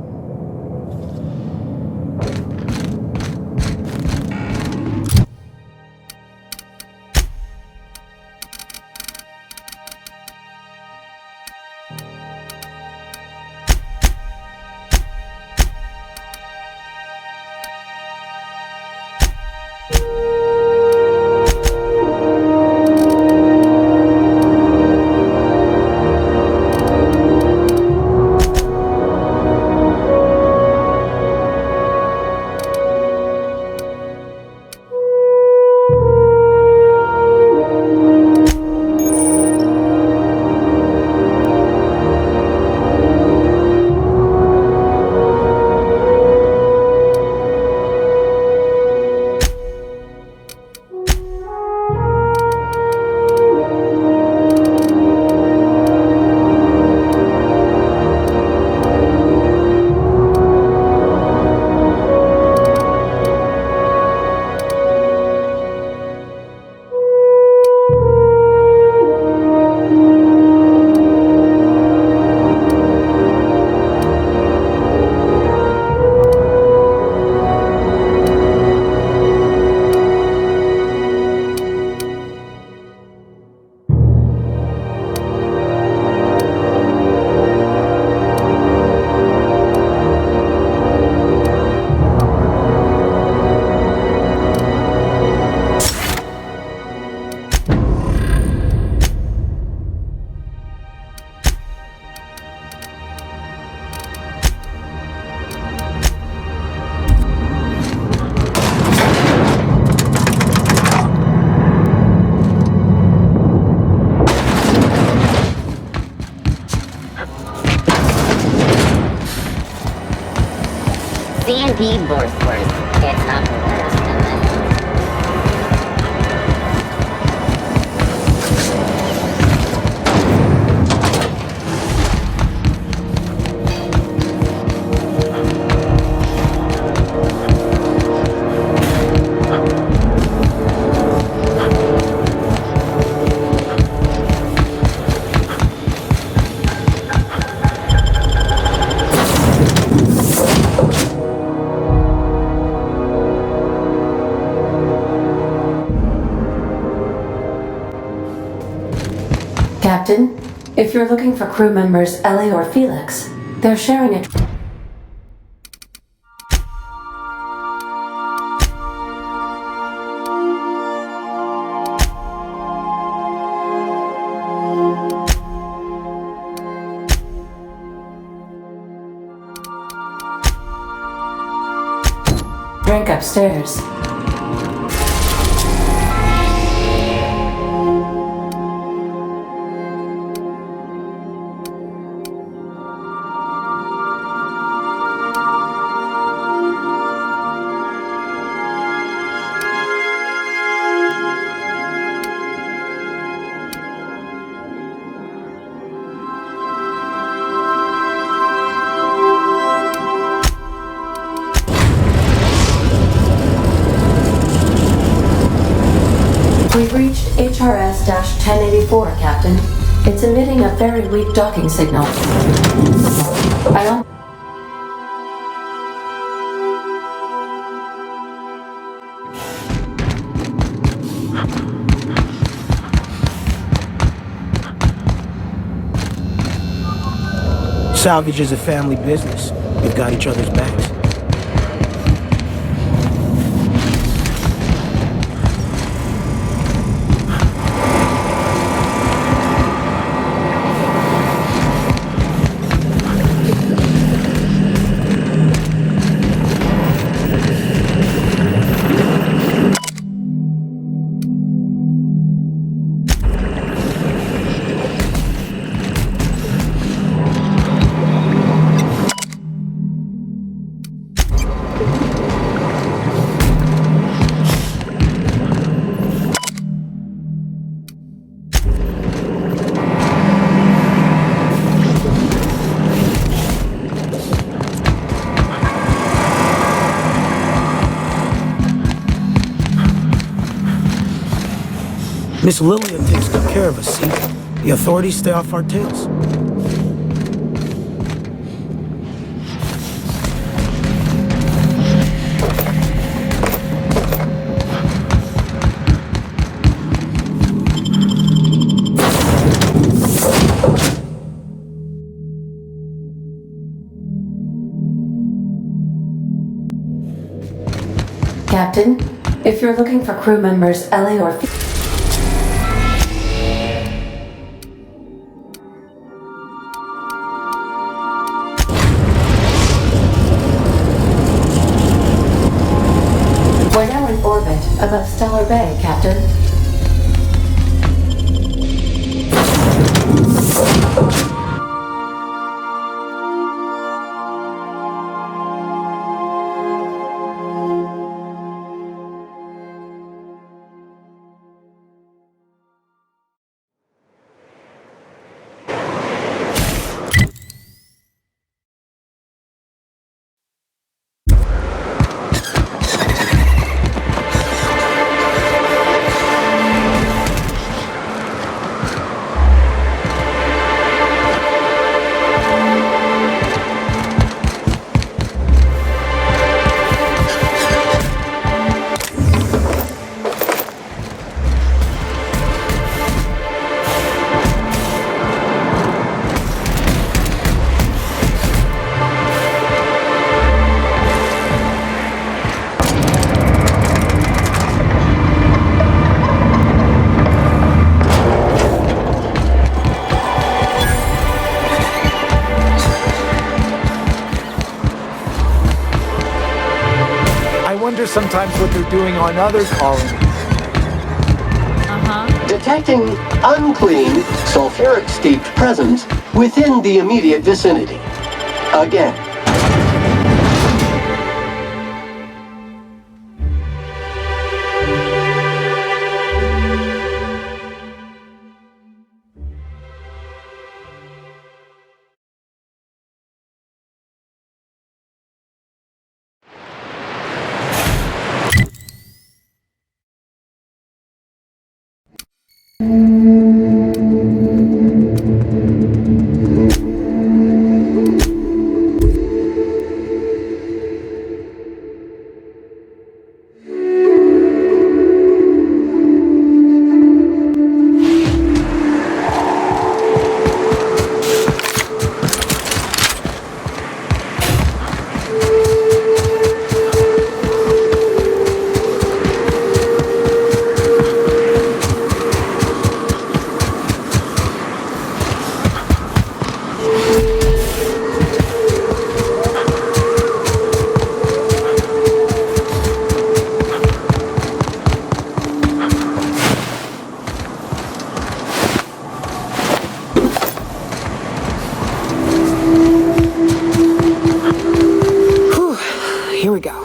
can't be worse. It's not worse than that. Captain, if you're looking for crew members Ellie or Felix, they're sharing a... drink upstairs. We've reached HRS-1084, Captain. It's emitting a very weak docking signal. Salvage is a family business. We've got each other's backs. Miss Lillian takes good care of us, see? The authorities stay off our tails. Captain, if you're looking for crew members Ellie or We're now in orbit above Stellar Bay, Captain. Sometimes what they're doing on other colonies. Detecting unclean, sulfuric-steeped presence within the immediate vicinity. Again. Here we go.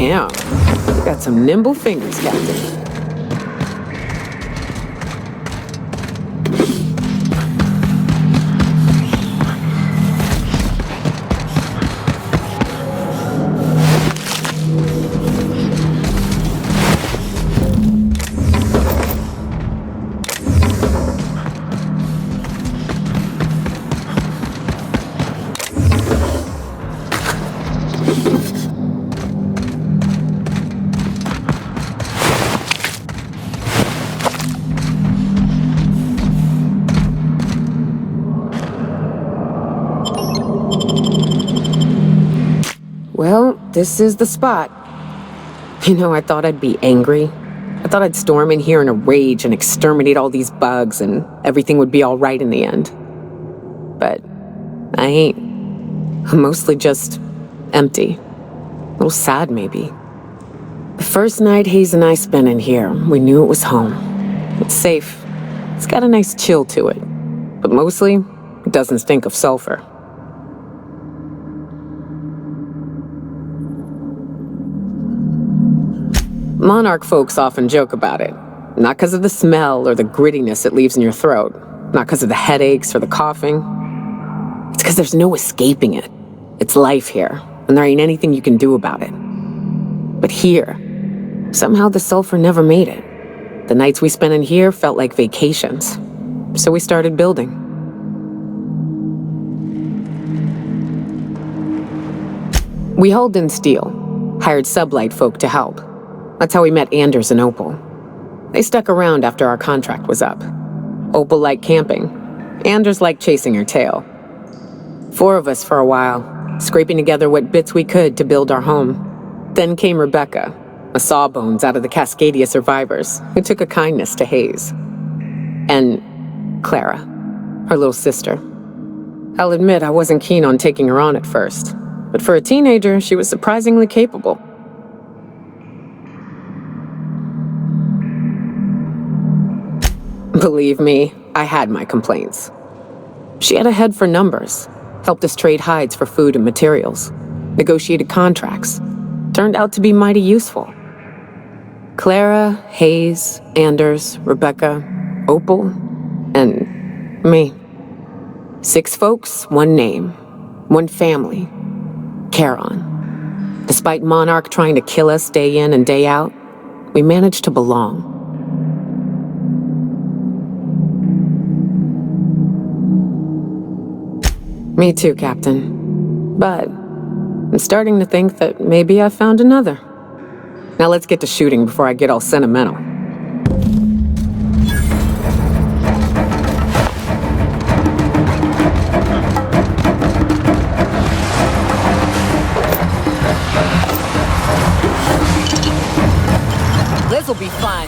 Damn, you got some nimble fingers, Captain. Well, this is the spot. You know, I thought I'd be angry. I thought I'd storm in here in a rage and exterminate all these bugs and everything would be all right in the end. But I ain't. I'm mostly just empty. A little sad, maybe. The first night Hayes and I spent in here, we knew it was home. It's safe. It's got a nice chill to it. But mostly, it doesn't stink of sulfur. Monarch folks often joke about it. Not because of the smell or the grittiness it leaves in your throat. Not because of the headaches or the coughing. It's because there's no escaping it. It's life here, and there ain't anything you can do about it. But here, somehow the sulfur never made it. The nights we spent in here felt like vacations. So we started building. We hauled in steel, hired sublight folk to help. That's how we met Anders and Opal. They stuck around after our contract was up. Opal liked camping. Anders liked chasing her tail. 4 of us for a while, scraping together what bits we could to build our home. Then came Rebecca, a sawbones out of the Cascadia survivors, who took a kindness to Hayes. And Clara, her little sister. I'll admit I wasn't keen on taking her on at first, but for a teenager, she was surprisingly capable. Believe me, I had my complaints. She had a head for numbers, helped us trade hides for food and materials, negotiated contracts, turned out to be mighty useful. Clara, Hayes, Anders, Rebecca, Opal, and Me. 6 folks, 1 name. 1 family. Charon. Despite Monarch trying to kill us day in and day out, we managed to belong. Me too, Captain. But I'm starting to think that maybe I found another. Now let's get to shooting before I get all sentimental. This'll be fun.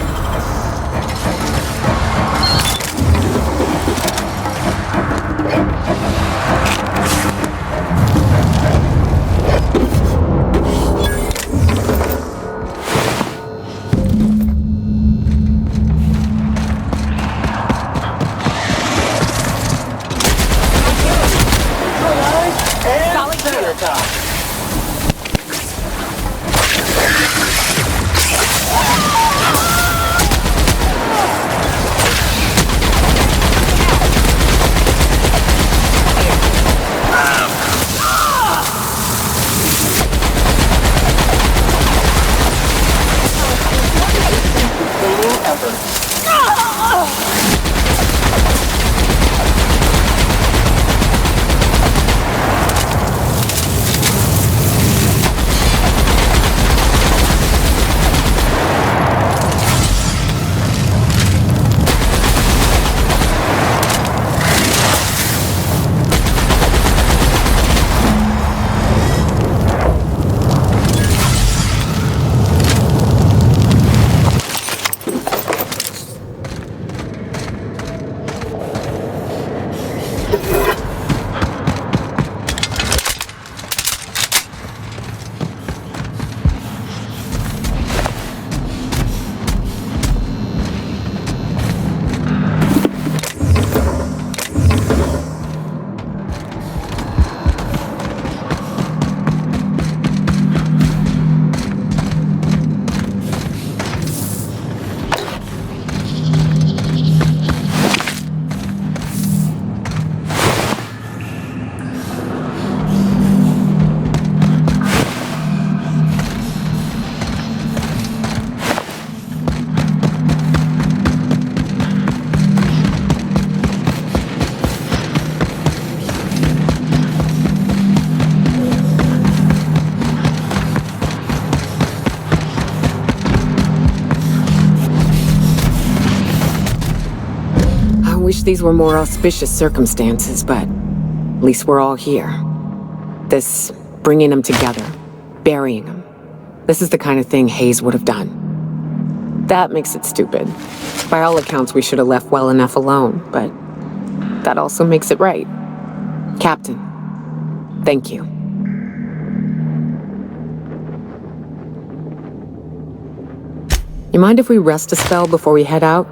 I wish these were more auspicious circumstances, but at least we're all here. This bringing them together, burying them. This is the kind of thing Hayes would have done. That makes it stupid. By all accounts, we should have left well enough alone, but that also makes it right. Captain, thank you. You mind if we rest a spell before we head out?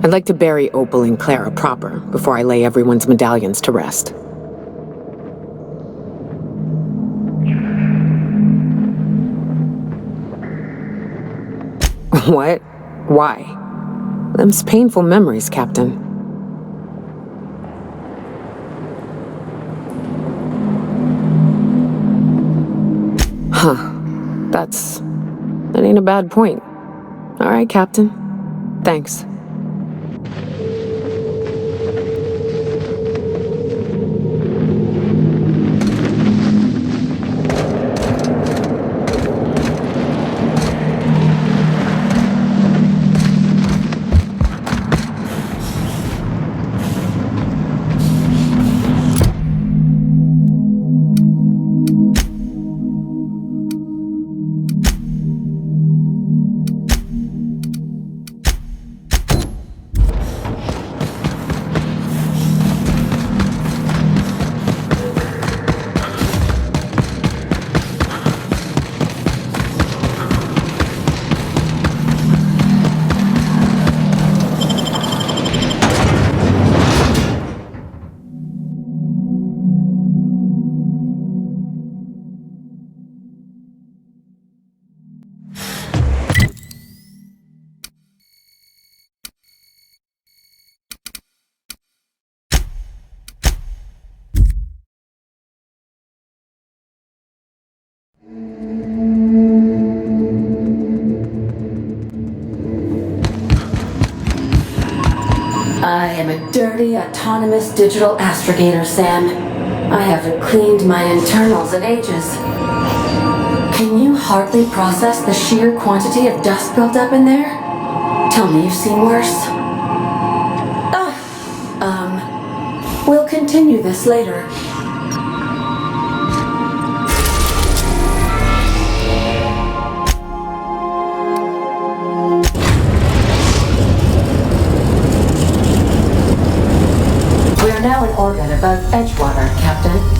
I'd like to bury Opal and Clara proper before I lay everyone's medallions to rest. What? Why? Them's painful memories, Captain. Huh. That ain't a bad point. All right, Captain. Thanks. sturdy, autonomous digital astrogator, Sam. I haven't cleaned my internals in ages. Can you hardly process the sheer quantity of dust built up in there? Tell me you've seen worse. We'll continue this later. We are now in orbit above Edgewater, Captain.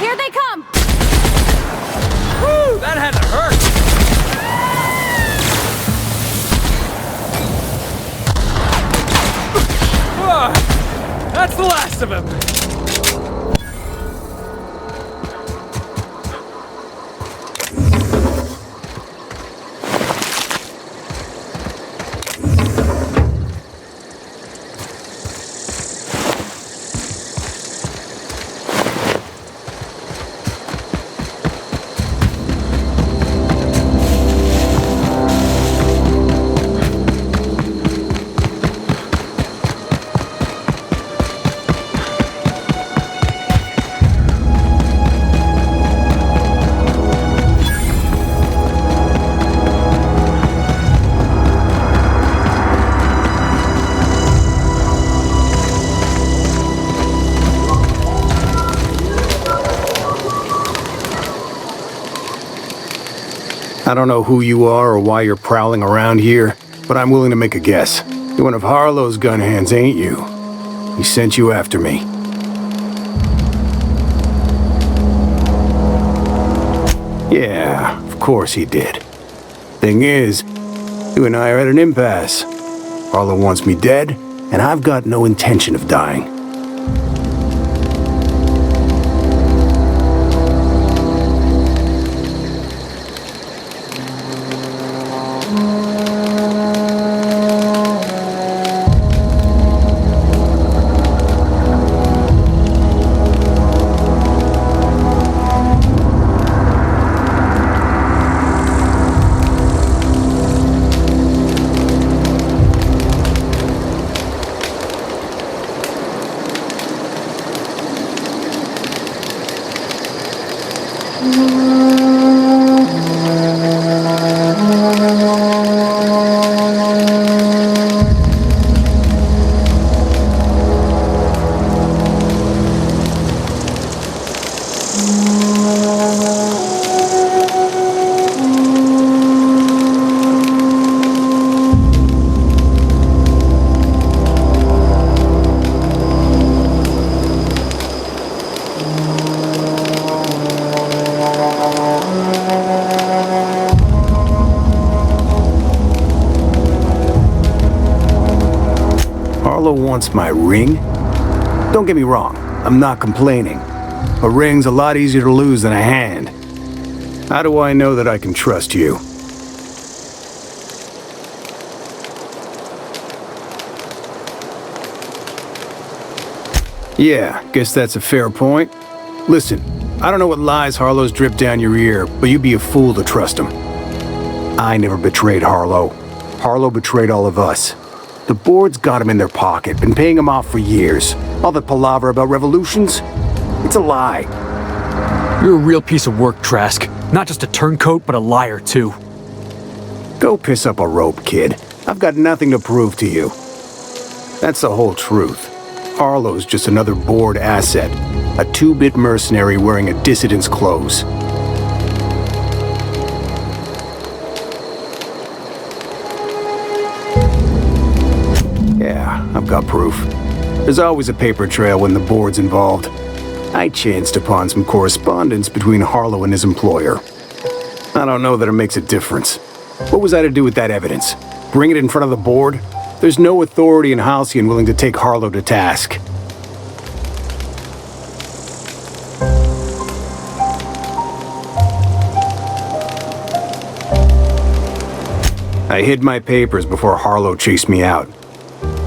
Here they come! Woo! That had to hurt! That's the last of him! I don't know who you are or why you're prowling around here, but I'm willing to make a guess. You're one of Harlow's gun hands, ain't you? He sent you after me. Yeah, of course he did. Thing is, you and I are at an impasse. Harlow wants me dead, and I've got no intention of dying. Wants my ring? Don't get me wrong, I'm not complaining. A ring's a lot easier to lose than a hand. How do I know that I can trust you? Yeah, guess that's a fair point. Listen, I don't know what lies Harlow's dripped down your ear, but you'd be a fool to trust him. I never betrayed Harlow. Harlow betrayed all of us. The board's got him in their pocket, been paying him off for years. All that palaver about revolutions? It's a lie. You're a real piece of work, Trask. Not just a turncoat, but a liar, too. Go piss up a rope, kid. I've got nothing to prove to you. That's the whole truth. Harlow's just another board asset. A 2-bit mercenary wearing a dissident's clothes. Yeah, I've got proof. There's always a paper trail when the board's involved. I chanced upon some correspondence between Harlow and his employer. I don't know that it makes a difference. What was I to do with that evidence? Bring it in front of the board? There's no authority in Halcyon willing to take Harlow to task. I hid my papers before Harlow chased me out.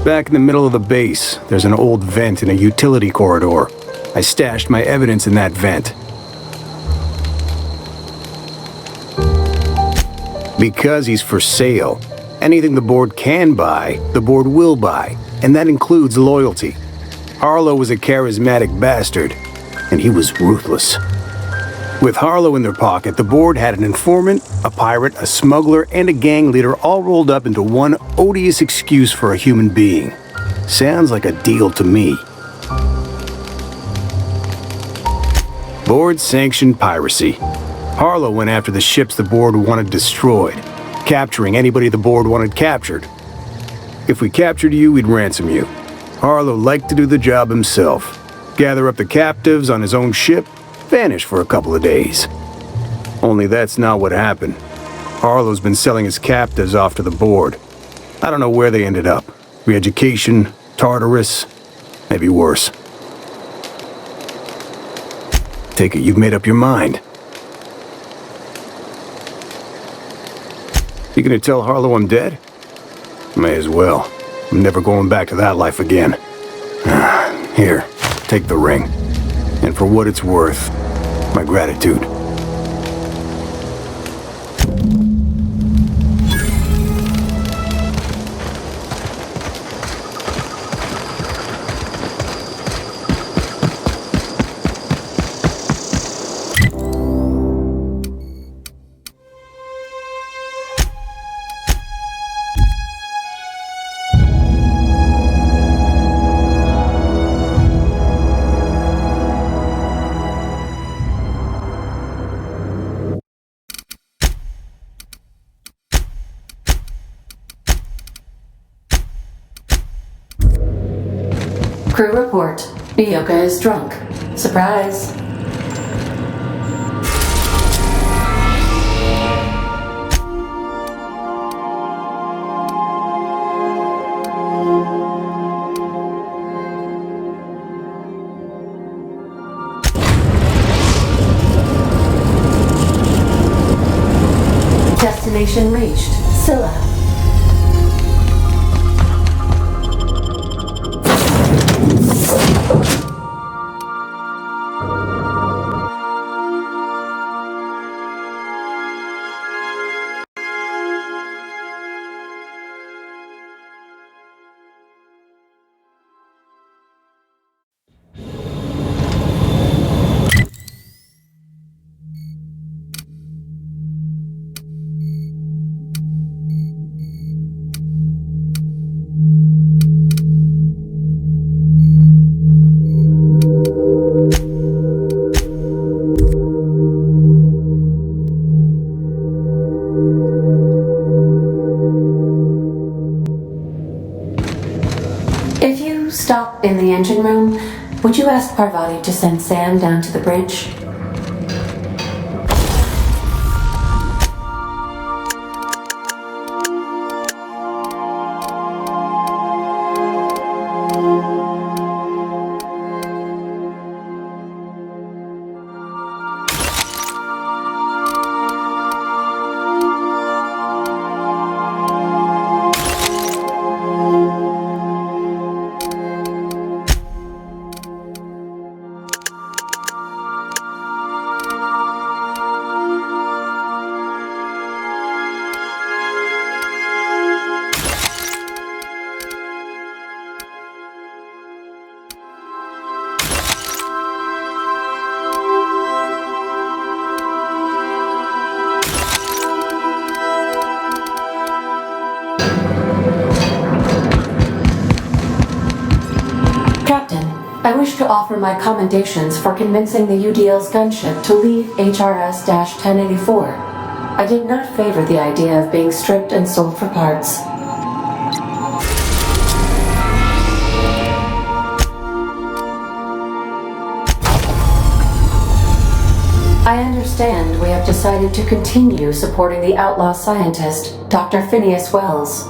Back in the middle of the base, there's an old vent in a utility corridor. I stashed my evidence in that vent. Because he's for sale. Anything the board can buy, the board will buy, and that includes loyalty. Harlow was a charismatic bastard, and he was ruthless. With Harlow in their pocket, the board had an informant, a pirate, a smuggler, and a gang leader all rolled up into one odious excuse for a human being. Sounds like a deal to me. Board-sanctioned piracy. Harlow went after the ships the board wanted destroyed, capturing anybody the board wanted captured. If we captured you, we'd ransom you. Harlow liked to do the job himself. Gather up the captives on his own ship, vanish for a couple of days. Only that's not what happened. Harlow's been selling his captives off to the board. I don't know where they ended up. Re-education, Tartarus, maybe worse. Take it you've made up your mind. You gonna tell Harlow I'm dead? May as well. I'm never going back to that life again. Here, take the ring. And for what it's worth, my gratitude. Crew report. Ioka is drunk. Surprise. Destination reached. Scylla. If you stop in the engine room, would you ask Parvati to send Sam down to the bridge? wish to offer my commendations for convincing the UDL's gunship to leave HRS-1084. I did not favor the idea of being stripped and sold for parts. I understand we have decided to continue supporting the outlaw scientist, Dr. Phineas Wells.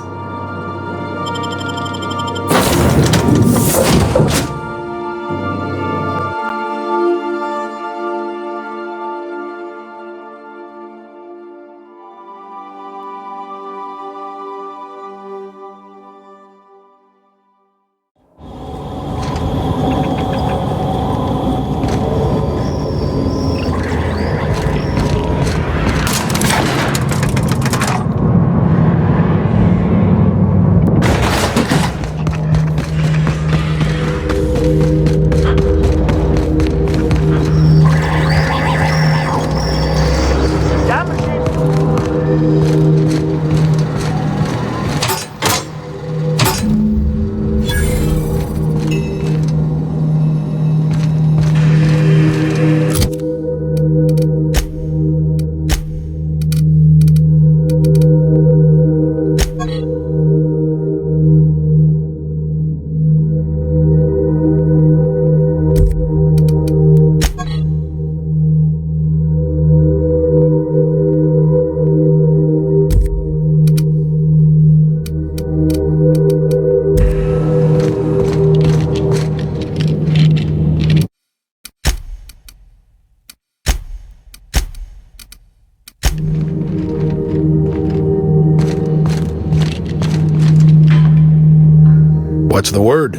What's the word?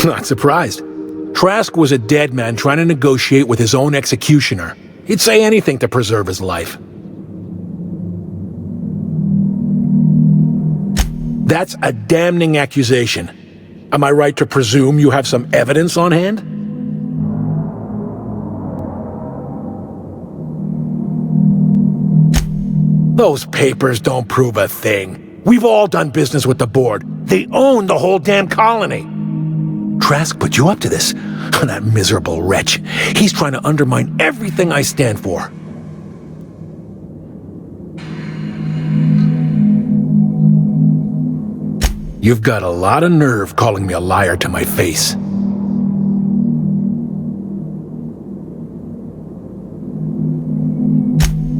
Not surprised. Trask was a dead man trying to negotiate with his own executioner. He'd say anything to preserve his life. That's a damning accusation. Am I right to presume you have some evidence on hand? Those papers don't prove a thing. We've all done business with the board. They own the whole damn colony. Trask put you up to this. That miserable wretch. He's trying to undermine everything I stand for. You've got a lot of nerve calling me a liar to my face.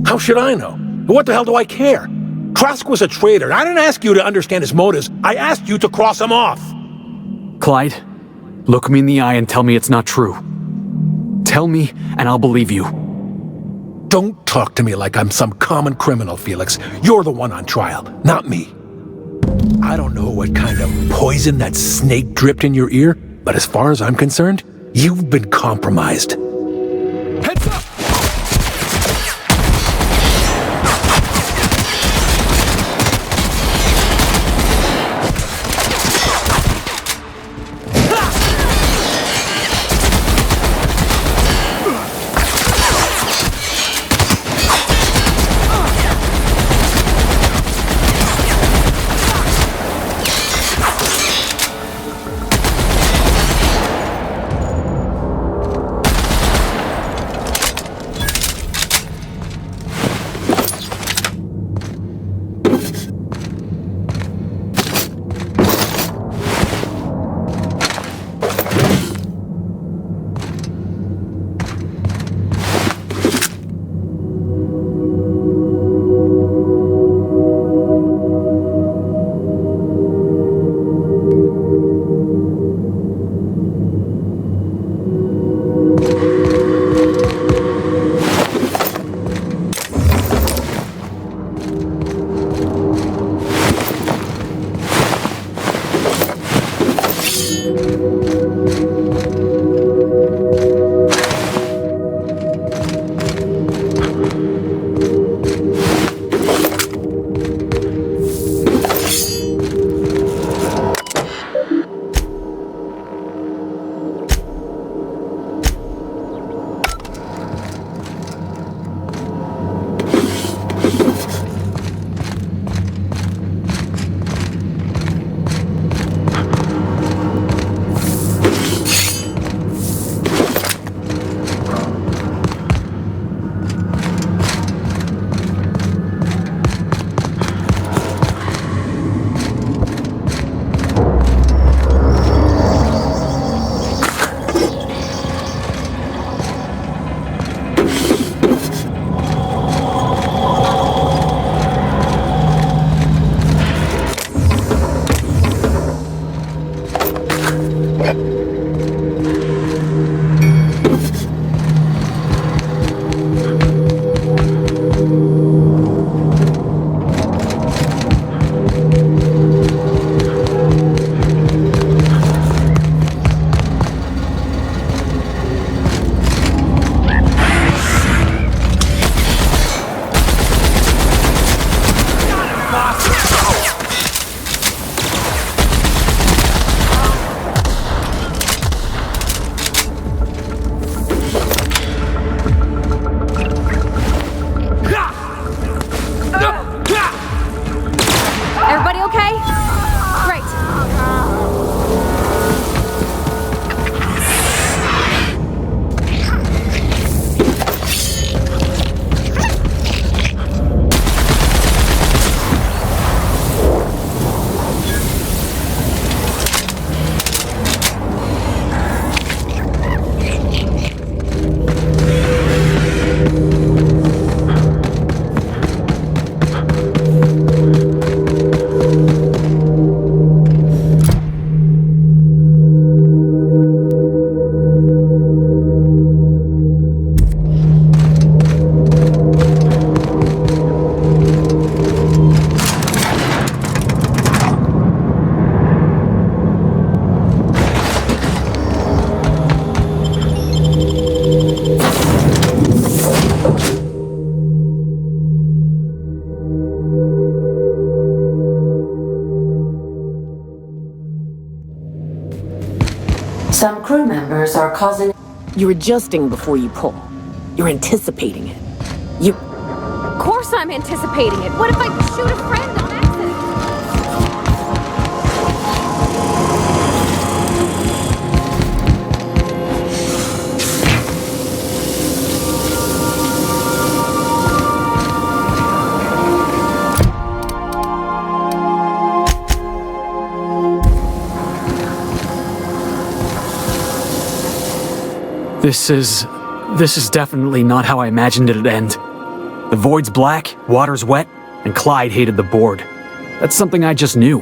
How should I know? What the hell do I care? Trask was a traitor. I didn't ask you to understand his motives. I asked you to cross him off. Clyde, look me in the eye and tell me it's not true. Tell me, and I'll believe you. Don't talk to me like I'm some common criminal, Felix. You're the one on trial, not me. I don't know what kind of poison that snake dripped in your ear, but as far as I'm concerned, you've been compromised. Heads up! Some crew members are causing... You're adjusting before you pull. You're anticipating it. You... Of course I'm anticipating it. What if I shoot a friend on accident? This is definitely not how I imagined it'd end. The void's black, water's wet, and Clyde hated the board. That's something I just knew.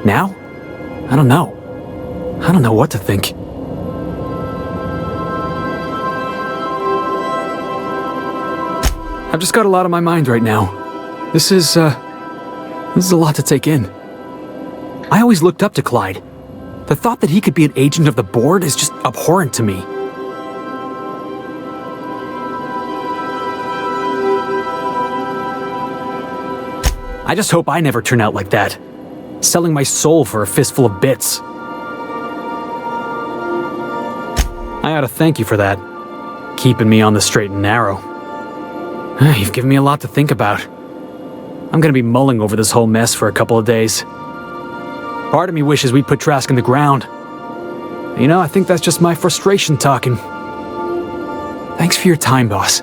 Now? I don't know. I don't know what to think. I've just got a lot on my mind right now. This is a lot to take in. I always looked up to Clyde. The thought that he could be an agent of the board is just abhorrent to me. I just hope I never turn out like that, selling my soul for a fistful of bits. I ought to thank you for that, keeping me on the straight and narrow. You've given me a lot to think about. I'm gonna be mulling over this whole mess for a couple of days. Part of me wishes we'd put Trask in the ground. You know, I think that's just my frustration talking. Thanks for your time, boss.